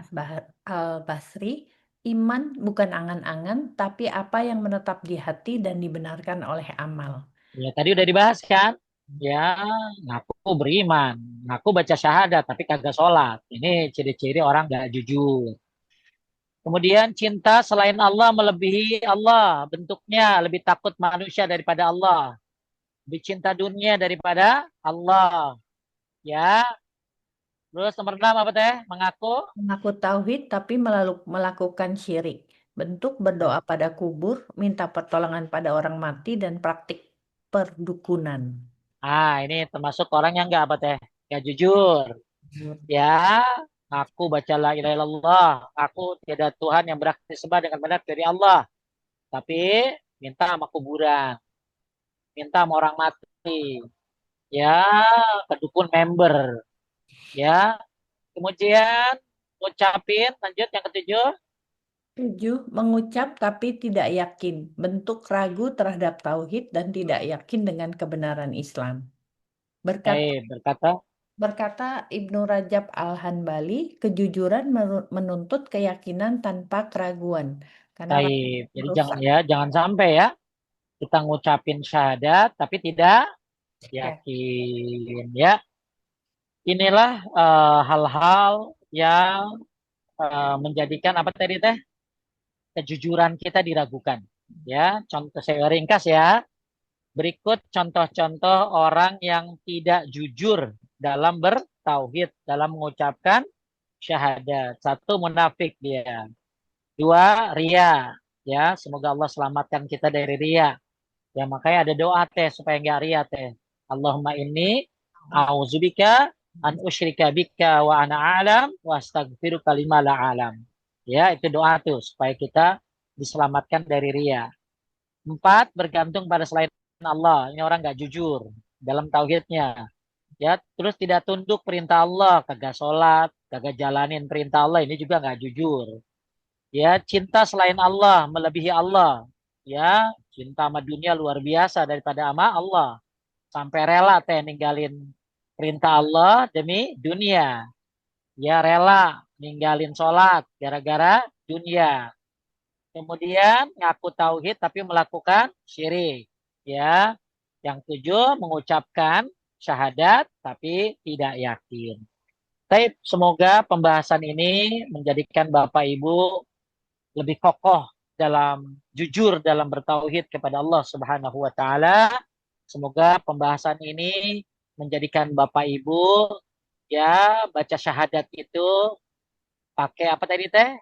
Speaker 2: Al-Basri, iman bukan angan-angan, tapi apa yang menetap di hati dan dibenarkan oleh amal.
Speaker 1: ya tadi udah dibahas kan? Ya, ngaku beriman, ngaku baca syahadat tapi kagak sholat. Ini ciri-ciri orang gak jujur. Kemudian cinta selain Allah melebihi Allah. Bentuknya lebih takut manusia daripada Allah. Lebih cinta dunia daripada Allah. Ya. Terus nomor 6 apa teh? Mengaku.
Speaker 2: Mengaku tauhid, tapi melakukan syirik. Bentuk berdoa pada kubur, minta pertolongan pada orang mati, dan praktik perdukunan.
Speaker 1: Ini termasuk orang yang gak apa teh? Gak jujur. Ya. Aku baca la ilaha illallah. Aku tiada Tuhan yang berhak disembah dengan benar dari Allah. Tapi minta sama kuburan. Minta sama orang mati. Ya. Kedukun member. Ya. Kemudian ngucapin, lanjut yang ketujuh.
Speaker 2: 7. Mengucap tapi tidak yakin. Bentuk ragu terhadap tauhid dan tidak yakin dengan kebenaran Islam. Berkata,
Speaker 1: Berkata,
Speaker 2: berkata Ibnu Rajab Al-Hanbali, kejujuran menuntut keyakinan tanpa keraguan. Karena orang
Speaker 1: Baik. Jadi
Speaker 2: merusak.
Speaker 1: jangan sampai ya kita ngucapin syahadat tapi tidak
Speaker 2: Ya,
Speaker 1: yakin ya. Inilah hal-hal yang menjadikan apa tadi teh kejujuran kita diragukan. Ya, contoh saya ringkas ya. Berikut contoh-contoh orang yang tidak jujur dalam bertauhid, dalam mengucapkan syahadat. Satu, munafik dia. Dua, ria. Ya, semoga Allah selamatkan kita dari ria. Ya, makanya ada doa teh supaya nggak ria teh. Allahumma inni a'udzubika an usyrika bika wa ana alam wa astaghfiruka lima la alam. Ya, itu doa tuh supaya kita diselamatkan dari ria. Empat, bergantung pada selain Allah. Ini orang nggak jujur dalam tauhidnya. Ya, terus tidak tunduk perintah Allah, kagak sholat, kagak jalanin perintah Allah, ini juga nggak jujur. Ya, cinta selain Allah, melebihi Allah. Ya, cinta sama dunia luar biasa daripada sama Allah. Sampai rela teh ninggalin perintah Allah demi dunia. Ya, rela ninggalin sholat gara-gara dunia. Kemudian ngaku tauhid tapi melakukan syirik. Ya, yang tujuh mengucapkan syahadat tapi tidak yakin. Baik, semoga pembahasan ini menjadikan Bapak Ibu lebih kokoh dalam jujur dalam bertauhid kepada Allah Subhanahu wa taala. Semoga pembahasan ini menjadikan Bapak Ibu ya baca syahadat itu pakai apa tadi teh?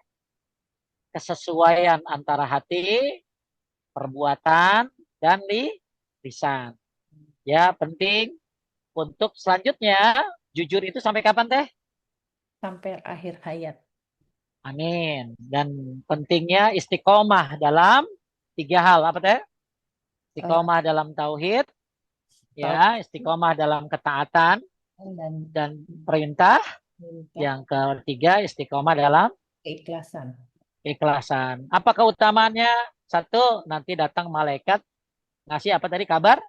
Speaker 1: Kesesuaian antara hati, perbuatan dan lisan. Ya, penting untuk selanjutnya jujur itu sampai kapan teh?
Speaker 2: sampai akhir hayat.
Speaker 1: Amin. Dan pentingnya istiqomah dalam tiga hal. Apa teh?
Speaker 2: Eh,
Speaker 1: Istiqomah dalam tauhid,
Speaker 2: tahu
Speaker 1: ya, istiqomah dalam ketaatan
Speaker 2: dan
Speaker 1: dan perintah.
Speaker 2: minta
Speaker 1: Yang ketiga, istiqomah dalam
Speaker 2: keikhlasan.
Speaker 1: keikhlasan. Apa keutamaannya? Satu, nanti datang malaikat ngasih apa tadi kabar?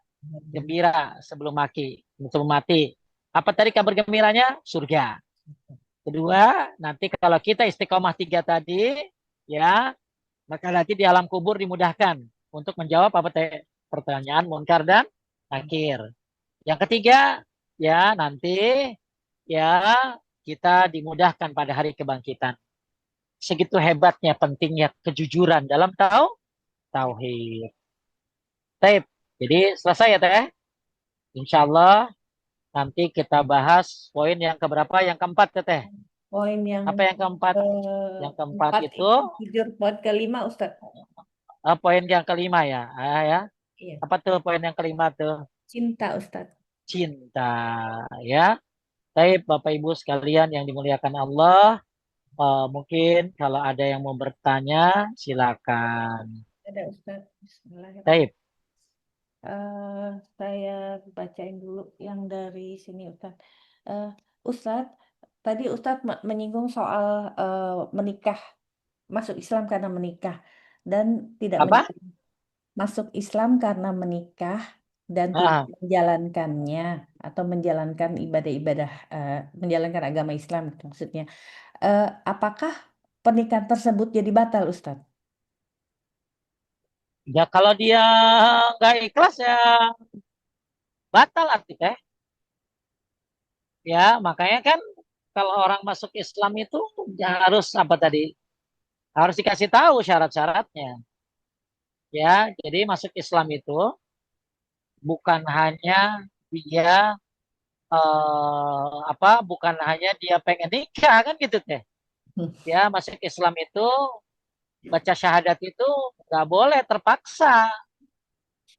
Speaker 1: Gembira sebelum mati. Apa tadi kabar gembiranya? Surga. Kedua, nanti kalau kita istiqomah tiga tadi, ya, maka nanti di alam kubur dimudahkan untuk menjawab apa teh pertanyaan munkar dan nakir. Yang ketiga, ya nanti ya kita dimudahkan pada hari kebangkitan. Segitu hebatnya pentingnya kejujuran dalam tauhid. Taib. Jadi selesai ya teh. Insya Allah nanti kita bahas poin yang keberapa? Yang keempat ya teh.
Speaker 2: Poin yang
Speaker 1: Apa yang keempat? Yang keempat
Speaker 2: empat
Speaker 1: itu
Speaker 2: itu jujur, poin kelima Ustadz.
Speaker 1: poin yang kelima ya. Ya.
Speaker 2: Iya,
Speaker 1: Apa tuh poin yang kelima tuh?
Speaker 2: cinta Ustadz.
Speaker 1: Cinta ya. Baik, Bapak Ibu sekalian yang dimuliakan Allah, mungkin kalau ada yang mau bertanya, silakan.
Speaker 2: Ada Ustadz. Bismillahirrahmanirrahim.
Speaker 1: Baik,
Speaker 2: Saya bacain dulu yang dari sini Ustadz. Eh, Ustadz, tadi Ustadz menyinggung soal menikah, masuk Islam karena menikah dan tidak
Speaker 1: apa?
Speaker 2: masuk Islam karena menikah dan tidak
Speaker 1: Ah,
Speaker 2: menjalankannya atau menjalankan ibadah-ibadah, menjalankan agama Islam gitu maksudnya. Eh, apakah pernikahan tersebut jadi batal, Ustadz?
Speaker 1: ya kalau dia nggak ikhlas ya batal artinya. Ya, makanya kan kalau orang masuk Islam itu ya harus apa tadi? Harus dikasih tahu syarat-syaratnya. Ya, jadi masuk Islam itu bukan hanya dia bukan hanya dia pengen nikah kan gitu teh.
Speaker 2: Hmm.
Speaker 1: Ya, masuk Islam itu baca syahadat itu nggak boleh terpaksa.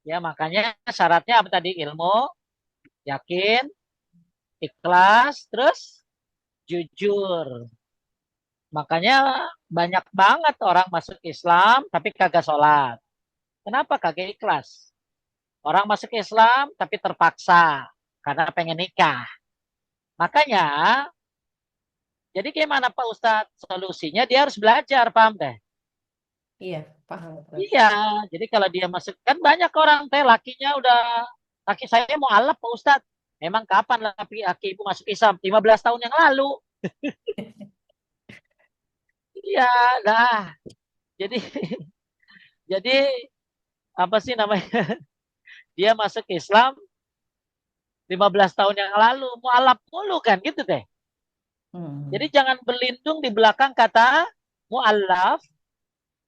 Speaker 1: Ya, makanya syaratnya apa tadi? Ilmu, yakin, ikhlas, terus jujur. Makanya banyak banget orang masuk Islam tapi kagak sholat. Kenapa kagak ikhlas? Orang masuk Islam tapi terpaksa karena pengen nikah. Makanya, jadi gimana Pak Ustadz? Solusinya dia harus belajar, paham deh?
Speaker 2: Iya, paham, Ustadz.
Speaker 1: Iya, jadi kalau dia masuk, kan banyak orang teh lakinya udah, laki saya mau alaf Pak Ustadz. Memang kapan laki ibu masuk Islam? 15 tahun yang lalu. Iya, dah. Jadi jadi apa sih namanya? Dia masuk Islam 15 tahun yang lalu, mualaf mulu kan gitu deh. Jadi
Speaker 2: Hmm.
Speaker 1: jangan berlindung di belakang kata mualaf,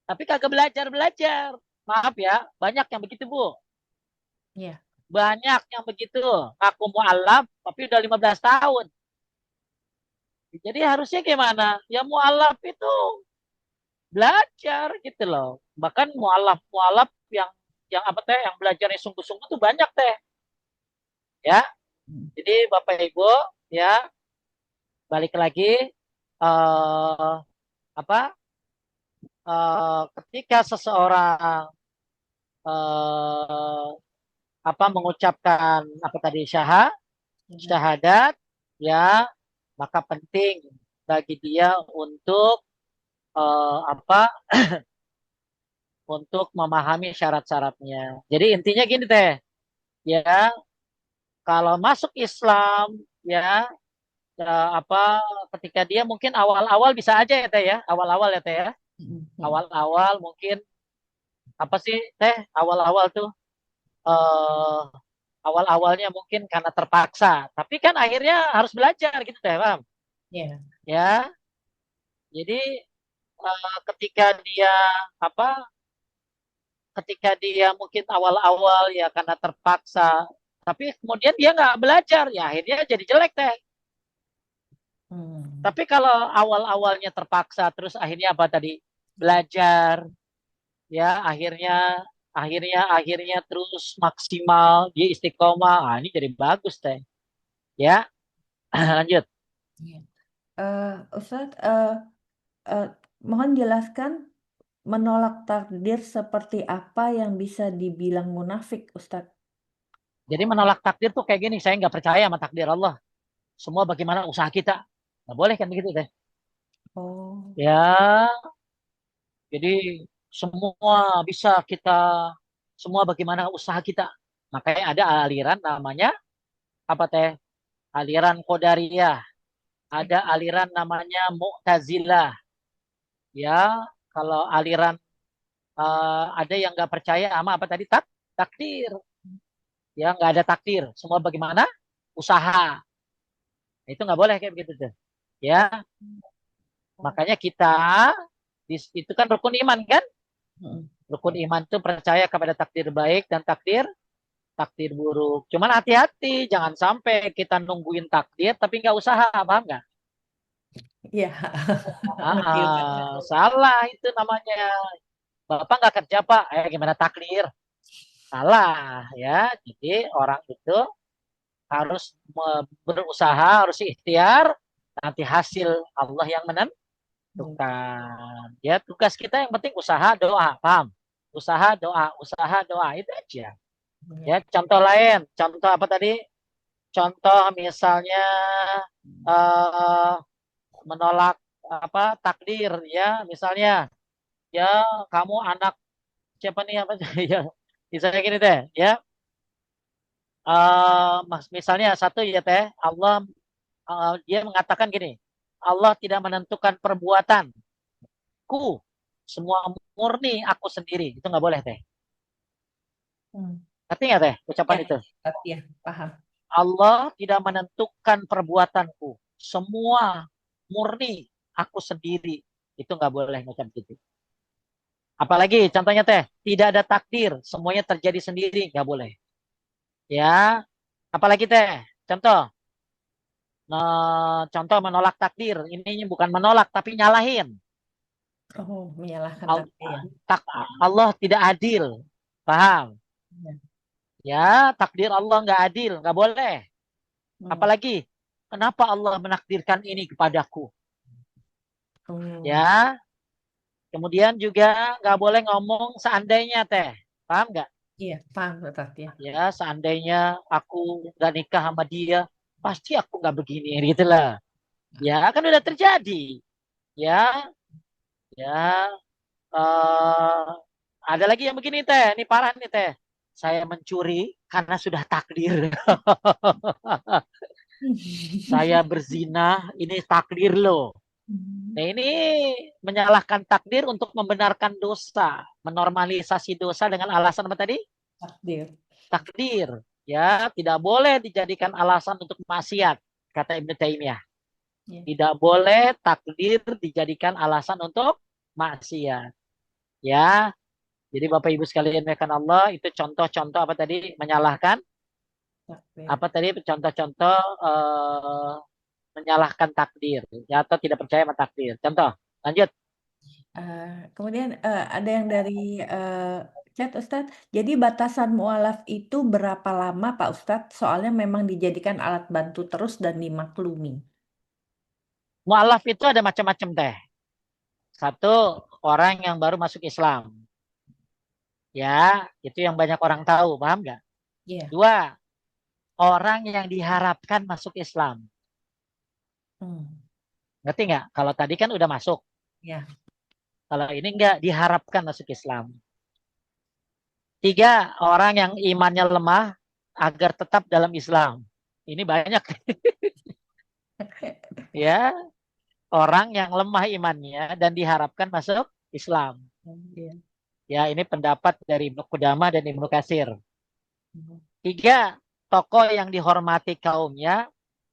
Speaker 1: tapi kagak belajar-belajar. Maaf ya, banyak yang begitu, Bu.
Speaker 2: Ya.
Speaker 1: Banyak yang begitu. Ngaku mualaf, tapi udah 15 tahun. Jadi harusnya gimana? Ya mualaf itu belajar gitu loh. Bahkan mualaf-mualaf yang apa teh, yang belajarnya sungguh-sungguh tuh banyak teh. Ya,
Speaker 2: Hmm.
Speaker 1: jadi Bapak Ibu, ya balik lagi eh apa ketika seseorang eh apa mengucapkan apa tadi
Speaker 2: Ya.
Speaker 1: syahadat, ya maka penting bagi dia untuk apa untuk memahami syarat-syaratnya. Jadi intinya gini teh, ya kalau masuk Islam, ya apa ketika dia mungkin awal-awal bisa aja ya teh ya, awal-awal ya teh ya,
Speaker 2: Hmm. Hmm.
Speaker 1: awal-awal mungkin apa sih teh awal-awal tuh eh awal-awalnya mungkin karena terpaksa, tapi kan akhirnya harus belajar gitu teh, paham?
Speaker 2: Ya.
Speaker 1: Ya, jadi ketika dia apa ketika dia mungkin awal-awal ya karena terpaksa, tapi kemudian dia nggak belajar, ya akhirnya jadi jelek teh.
Speaker 2: Hmm.
Speaker 1: Tapi kalau awal-awalnya terpaksa, terus akhirnya apa tadi? Belajar, ya akhirnya terus maksimal, dia istiqomah, ini jadi bagus teh. Ya, lanjut.
Speaker 2: Ya. Ustadz, eh, mohon jelaskan menolak takdir seperti apa yang bisa dibilang munafik, Ustadz?
Speaker 1: Jadi menolak takdir tuh kayak gini, saya nggak percaya sama takdir Allah. Semua bagaimana usaha kita. Nggak boleh kan begitu teh.
Speaker 2: Oh.
Speaker 1: Ya, jadi semua bisa kita, semua bagaimana usaha kita. Makanya ada aliran namanya apa teh? Aliran Qadariyah. Ada aliran namanya Mu'tazilah. Ya, kalau aliran ada yang nggak percaya sama apa tadi takdir. Ya, nggak ada takdir. Semua bagaimana usaha. Itu nggak boleh kayak begitu tuh. Ya, makanya kita itu kan rukun iman kan?
Speaker 2: Hmm.
Speaker 1: Rukun iman itu percaya kepada takdir baik dan takdir takdir buruk. Cuman hati-hati, jangan sampai kita nungguin takdir tapi nggak usaha, paham nggak?
Speaker 2: Iya, ngerti Ustadz.
Speaker 1: Salah itu namanya. Bapak nggak kerja Pak, gimana takdir? Salah ya. Jadi orang itu harus berusaha, harus ikhtiar. Nanti hasil Allah yang menentukan. Ya tugas kita yang penting usaha doa, paham? Usaha doa itu aja. Ya,
Speaker 2: Iya.
Speaker 1: contoh lain, contoh apa tadi? Contoh misalnya eh, menolak apa takdir, ya, misalnya, ya kamu anak siapa nih apa ya, misalnya gini teh, ya, misalnya satu ya teh, Allah dia mengatakan gini, Allah tidak menentukan perbuatanku, semua murni aku sendiri, itu nggak boleh teh.
Speaker 2: Hmm.
Speaker 1: Ngerti nggak teh
Speaker 2: Ya,
Speaker 1: ucapan itu?
Speaker 2: Ustadz, ya, paham.
Speaker 1: Allah tidak menentukan perbuatanku. Semua murni aku sendiri. Itu nggak boleh macam gitu. Apalagi contohnya teh, tidak ada takdir, semuanya terjadi sendiri, nggak boleh. Ya, apalagi teh, contoh, contoh menolak takdir. Ini bukan menolak, tapi nyalahin.
Speaker 2: Oh, menyalahkan
Speaker 1: Al-
Speaker 2: takdir.
Speaker 1: tak, Allah tidak adil, paham?
Speaker 2: Ya.
Speaker 1: Ya, takdir Allah nggak adil, nggak boleh.
Speaker 2: Hmm.
Speaker 1: Apalagi, kenapa Allah menakdirkan ini kepadaku?
Speaker 2: Oh,
Speaker 1: Ya, kemudian juga nggak boleh ngomong seandainya teh. Paham nggak?
Speaker 2: iya, paham Ustadz ya.
Speaker 1: Ya, seandainya aku nggak nikah sama dia, pasti aku nggak begini gitu lah. Ya, kan udah terjadi. Ya, ya. eh ada lagi yang begini teh. Ini parah nih teh. Saya mencuri karena sudah takdir. Saya berzina, ini takdir loh. Nah, ini menyalahkan takdir untuk membenarkan dosa, menormalisasi dosa dengan alasan apa tadi?
Speaker 2: Takdir.
Speaker 1: Takdir. Ya, tidak boleh dijadikan alasan untuk maksiat, kata Ibnu Taimiyah.
Speaker 2: Ya.
Speaker 1: Tidak boleh takdir dijadikan alasan untuk maksiat. Ya, jadi Bapak Ibu sekalian ya kan Allah, itu contoh-contoh apa tadi? Menyalahkan
Speaker 2: Takdir.
Speaker 1: apa tadi? Contoh-contoh menyalahkan takdir, ya, atau tidak percaya sama takdir. Contoh, lanjut.
Speaker 2: Kemudian ada yang dari chat Ustadz. Jadi batasan mualaf itu berapa lama Pak Ustadz? Soalnya memang dijadikan alat bantu terus dan dimaklumi.
Speaker 1: Mu'alaf itu ada macam-macam teh. Satu, orang yang baru masuk Islam. Ya, itu yang banyak orang tahu, paham nggak?
Speaker 2: Iya.
Speaker 1: Dua, orang yang diharapkan masuk Islam.
Speaker 2: Hmm.
Speaker 1: Ngerti nggak? Kalau tadi kan udah masuk.
Speaker 2: Ya.
Speaker 1: Kalau ini nggak diharapkan masuk Islam. Tiga, orang yang imannya lemah agar tetap dalam Islam. Ini banyak. Ya, orang yang lemah imannya dan diharapkan masuk Islam.
Speaker 2: Iya.
Speaker 1: Ya, ini pendapat dari Ibnu Qudamah dan Ibnu Katsir.
Speaker 2: Hmm.
Speaker 1: Tiga, tokoh yang dihormati kaumnya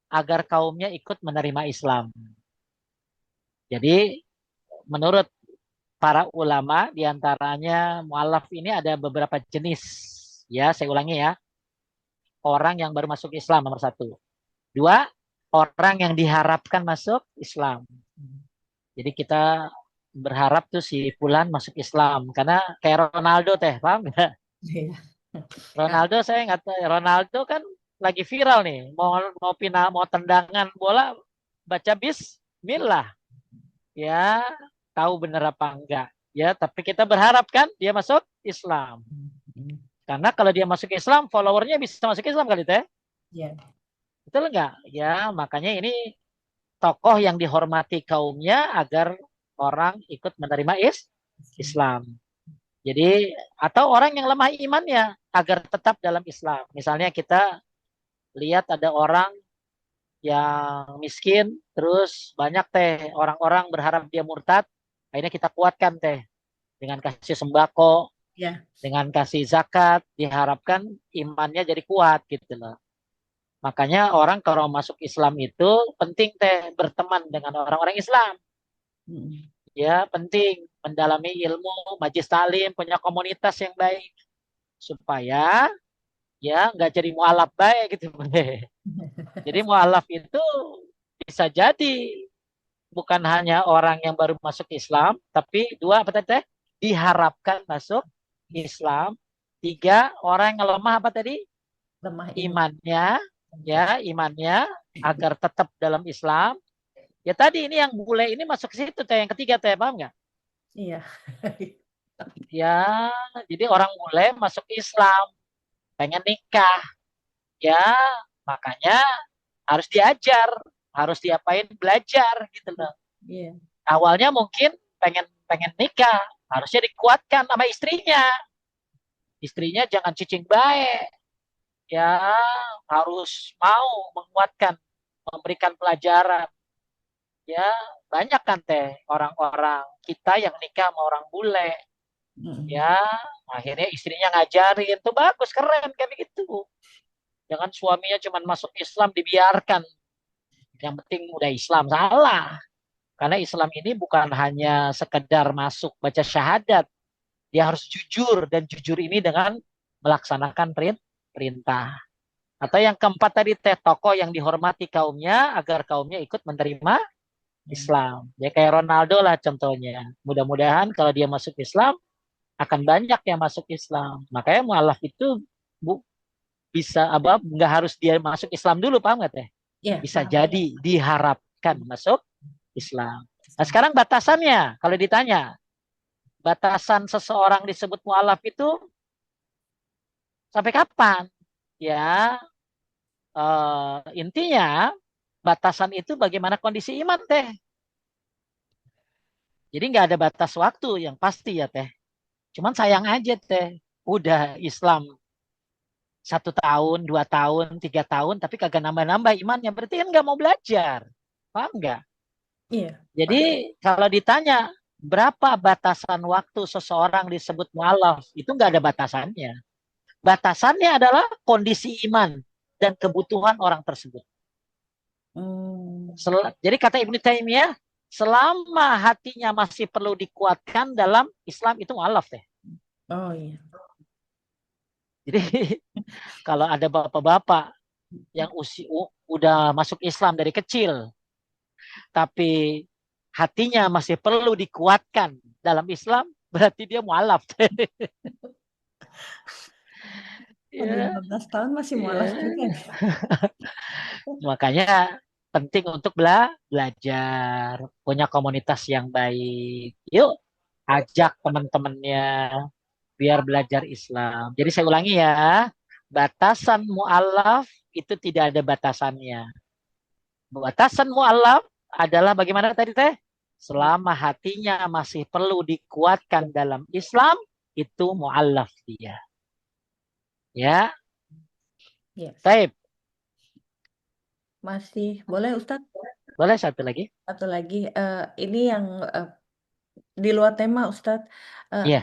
Speaker 1: agar kaumnya ikut menerima Islam. Jadi, menurut para ulama, diantaranya mualaf ini ada beberapa jenis. Ya, saya ulangi ya. Orang yang baru masuk Islam, nomor satu. Dua, orang yang diharapkan masuk Islam. Jadi kita berharap tuh si Fulan masuk Islam. Karena kayak Ronaldo teh, paham nggak?
Speaker 2: Iya.
Speaker 1: Ronaldo saya nggak tahu. Ronaldo kan lagi viral nih. Mau pindah, mau tendangan bola, baca Bismillah. Ya, tahu bener apa enggak. Ya, tapi kita berharap kan dia masuk Islam. Karena kalau dia masuk Islam, followernya bisa masuk Islam kali teh.
Speaker 2: Iya.
Speaker 1: Betul enggak? Ya, makanya ini tokoh yang dihormati kaumnya agar orang ikut menerima Islam. Jadi, atau orang yang lemah imannya agar tetap dalam Islam. Misalnya kita lihat ada orang yang miskin, terus banyak teh orang-orang berharap dia murtad, akhirnya kita kuatkan teh dengan kasih sembako,
Speaker 2: Iya.
Speaker 1: dengan kasih zakat, diharapkan imannya jadi kuat gitu loh. Makanya orang kalau masuk Islam itu penting teh berteman dengan orang-orang Islam.
Speaker 2: Hmm.
Speaker 1: Ya, penting mendalami ilmu, majlis talim, punya komunitas yang baik supaya ya nggak jadi mualaf baik gitu. Jadi mualaf itu bisa jadi bukan hanya orang yang baru masuk Islam, tapi dua apa tadi? Diharapkan masuk Islam. Tiga, orang yang lemah apa tadi?
Speaker 2: Lemah iman.
Speaker 1: Imannya, ya imannya agar tetap dalam Islam. Ya tadi ini yang bule ini masuk ke situ, teh yang ketiga teh, paham nggak?
Speaker 2: Iya.
Speaker 1: Ya, jadi orang bule masuk Islam, pengen nikah, ya makanya harus diajar, harus diapain belajar gitu loh.
Speaker 2: Iya.
Speaker 1: Awalnya mungkin pengen pengen nikah, harusnya dikuatkan sama istrinya. Istrinya jangan cicing baik, ya harus mau menguatkan, memberikan pelajaran. Ya banyak kan teh orang-orang kita yang nikah sama orang bule,
Speaker 2: Hmm.
Speaker 1: ya akhirnya istrinya ngajarin, tuh bagus keren kayak begitu. Jangan suaminya cuma masuk Islam dibiarkan, yang penting udah Islam, salah. Karena Islam ini bukan hanya sekedar masuk baca syahadat, dia harus jujur dan jujur ini dengan melaksanakan perintah. Atau yang keempat tadi teh tokoh yang dihormati kaumnya agar kaumnya ikut menerima Islam. Ya kayak Ronaldo lah contohnya. Mudah-mudahan kalau dia masuk Islam akan banyak yang masuk Islam. Makanya mualaf itu bu, bisa apa nggak harus dia masuk Islam dulu, paham nggak teh?
Speaker 2: Iya,
Speaker 1: Bisa
Speaker 2: paham.
Speaker 1: jadi diharapkan masuk Islam. Nah sekarang batasannya kalau ditanya batasan seseorang disebut mualaf itu sampai kapan? Ya, intinya batasan itu bagaimana kondisi iman teh. Jadi nggak ada batas waktu yang pasti ya teh. Cuman sayang aja teh, udah Islam 1 tahun, 2 tahun, 3 tahun, tapi kagak nambah-nambah imannya. Berarti kan nggak mau belajar, paham nggak?
Speaker 2: Iya,
Speaker 1: Jadi kalau ditanya berapa batasan waktu seseorang disebut mualaf, itu nggak ada batasannya. Batasannya adalah kondisi iman dan kebutuhan orang tersebut.
Speaker 2: hmm.
Speaker 1: Jadi kata Ibnu Taimiyah, selama hatinya masih perlu dikuatkan dalam Islam itu mualaf deh.
Speaker 2: Oh iya.
Speaker 1: Jadi kalau ada bapak-bapak yang udah masuk Islam dari kecil, tapi hatinya masih perlu dikuatkan dalam Islam, berarti dia mualaf.
Speaker 2: Umur
Speaker 1: Ya,
Speaker 2: 15 tahun masih mualaf juga
Speaker 1: ya.
Speaker 2: nih.
Speaker 1: Makanya penting untuk belajar, punya komunitas yang baik. Yuk, ajak teman-temannya biar belajar Islam. Jadi saya ulangi ya, batasan mualaf itu tidak ada batasannya. Batasan mualaf adalah bagaimana tadi teh? Selama hatinya masih perlu dikuatkan dalam Islam, itu mualaf dia. Ya,
Speaker 2: Iya.
Speaker 1: baik.
Speaker 2: Masih boleh Ustadz?
Speaker 1: Boleh satu lagi?
Speaker 2: Satu lagi, ini yang di luar tema Ustadz.
Speaker 1: Iya.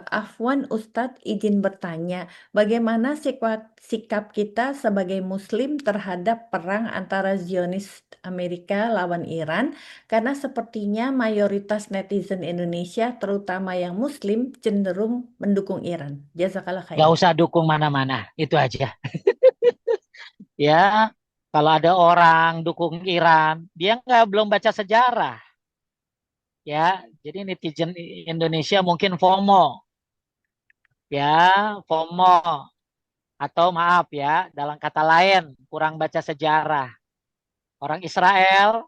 Speaker 2: Afwan Ustadz izin bertanya, bagaimana sikap kita sebagai Muslim terhadap perang antara Zionis Amerika lawan Iran? Karena sepertinya mayoritas netizen Indonesia, terutama yang Muslim, cenderung mendukung Iran. Jazakallah
Speaker 1: Nggak
Speaker 2: khairan.
Speaker 1: usah dukung mana-mana, itu aja. Ya, kalau ada orang dukung Iran, dia nggak belum baca sejarah. Ya, jadi netizen Indonesia mungkin FOMO, ya, FOMO atau maaf ya, dalam kata lain kurang baca sejarah. Orang Israel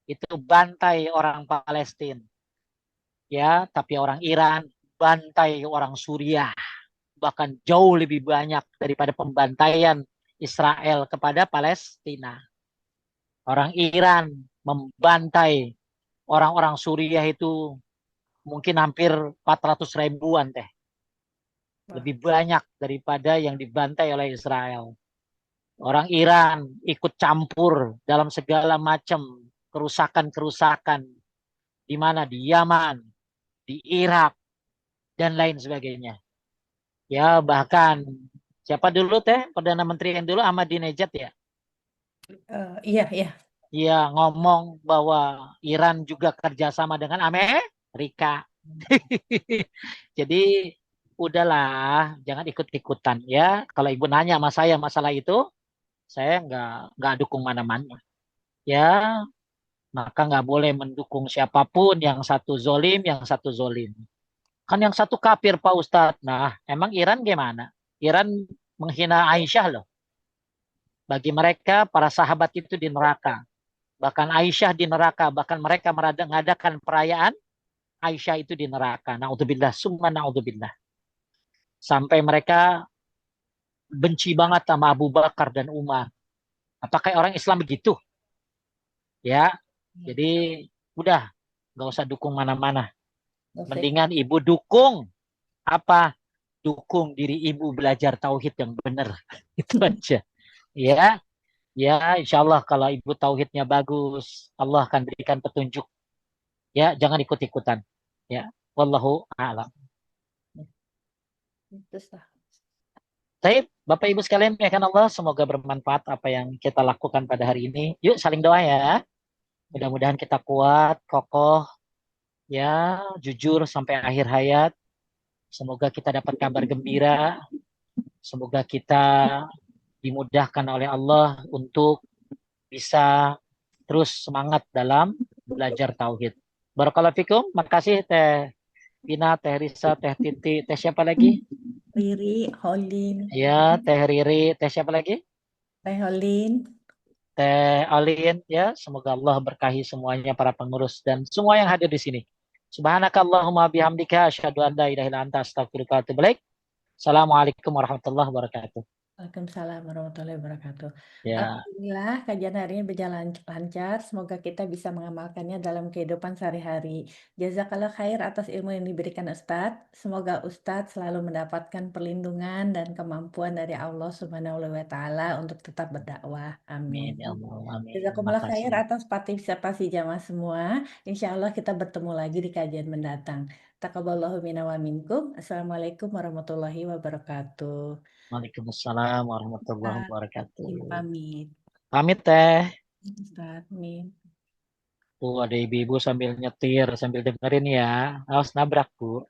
Speaker 1: itu bantai orang Palestina, ya, tapi orang Iran bantai orang Suriah, bahkan jauh lebih banyak daripada pembantaian Israel kepada Palestina. Orang Iran membantai orang-orang Suriah itu mungkin hampir 400 ribuan teh.
Speaker 2: Wah,
Speaker 1: Lebih banyak daripada yang dibantai oleh Israel. Orang Iran ikut campur dalam segala macam kerusakan-kerusakan di mana di Yaman, di Irak dan lain sebagainya. Ya bahkan siapa dulu teh Perdana Menteri yang dulu Ahmadinejad ya.
Speaker 2: iya, iya.
Speaker 1: Dia ngomong bahwa Iran juga kerjasama dengan Amerika. Jadi udahlah, jangan ikut-ikutan ya. Kalau ibu nanya sama saya masalah itu, saya nggak dukung mana-mana. Ya, maka nggak boleh mendukung siapapun yang satu zolim, yang satu zolim. Kan yang satu kafir Pak Ustadz. Nah, emang Iran gimana? Iran menghina Aisyah loh. Bagi mereka, para sahabat itu di neraka. Bahkan Aisyah di neraka. Bahkan mereka mengadakan perayaan Aisyah itu di neraka. Na'udzubillah, summa na'udzubillah. Sampai mereka benci banget sama Abu Bakar dan Umar. Apakah orang Islam begitu? Ya, jadi udah nggak usah dukung mana-mana.
Speaker 2: Dosen.
Speaker 1: Mendingan ibu dukung apa? Dukung diri ibu belajar tauhid yang benar. Itu aja. Ya, ya insya Allah kalau ibu tauhidnya bagus, Allah akan berikan petunjuk. Ya, jangan ikut-ikutan. Ya, wallahu a'lam.
Speaker 2: Terus lah.
Speaker 1: Baik, Bapak Ibu sekalian, ya kan Allah, semoga bermanfaat apa yang kita lakukan pada hari ini. Yuk saling doa ya. Mudah-mudahan kita kuat, kokoh, ya, jujur sampai akhir hayat. Semoga kita dapat kabar gembira. Semoga kita dimudahkan oleh Allah untuk bisa terus semangat dalam belajar tauhid. Barakallahu fikum. Makasih Teh Pina, Teh Risa, Teh Titi, Teh siapa lagi?
Speaker 2: Riri, Holin,
Speaker 1: Ya, Teh Riri, Teh siapa lagi?
Speaker 2: Teh Holin.
Speaker 1: Teh Alin, ya. Semoga Allah berkahi semuanya para pengurus dan semua yang hadir di sini. Subhanakallahumma bihamdika asyhadu an la ilaha illa anta astaghfiruka wa atubu ilaik. Assalamualaikum warahmatullahi wabarakatuh.
Speaker 2: Waalaikumsalam warahmatullahi wabarakatuh.
Speaker 1: Ya,
Speaker 2: Alhamdulillah kajian hari ini berjalan lancar. Semoga kita bisa mengamalkannya dalam kehidupan sehari-hari. Jazakallah khair atas ilmu yang diberikan Ustadz. Semoga Ustadz selalu mendapatkan perlindungan dan kemampuan dari Allah Subhanahu wa Ta'ala untuk tetap berdakwah. Amin.
Speaker 1: amin ya Allah, amin.
Speaker 2: Jazakumullah khair
Speaker 1: Makasih.
Speaker 2: atas partisipasi jamaah semua. Insya Allah kita bertemu lagi di kajian mendatang. Taqabbalallahu minna wa minkum. Assalamualaikum warahmatullahi wabarakatuh.
Speaker 1: Waalaikumsalam warahmatullahi
Speaker 2: Ustaz,
Speaker 1: wabarakatuh.
Speaker 2: izin pamit.
Speaker 1: Pamit teh.
Speaker 2: Ustaz, amin.
Speaker 1: Ada ibu-ibu sambil nyetir, sambil dengerin ya. Awas nabrak, Bu.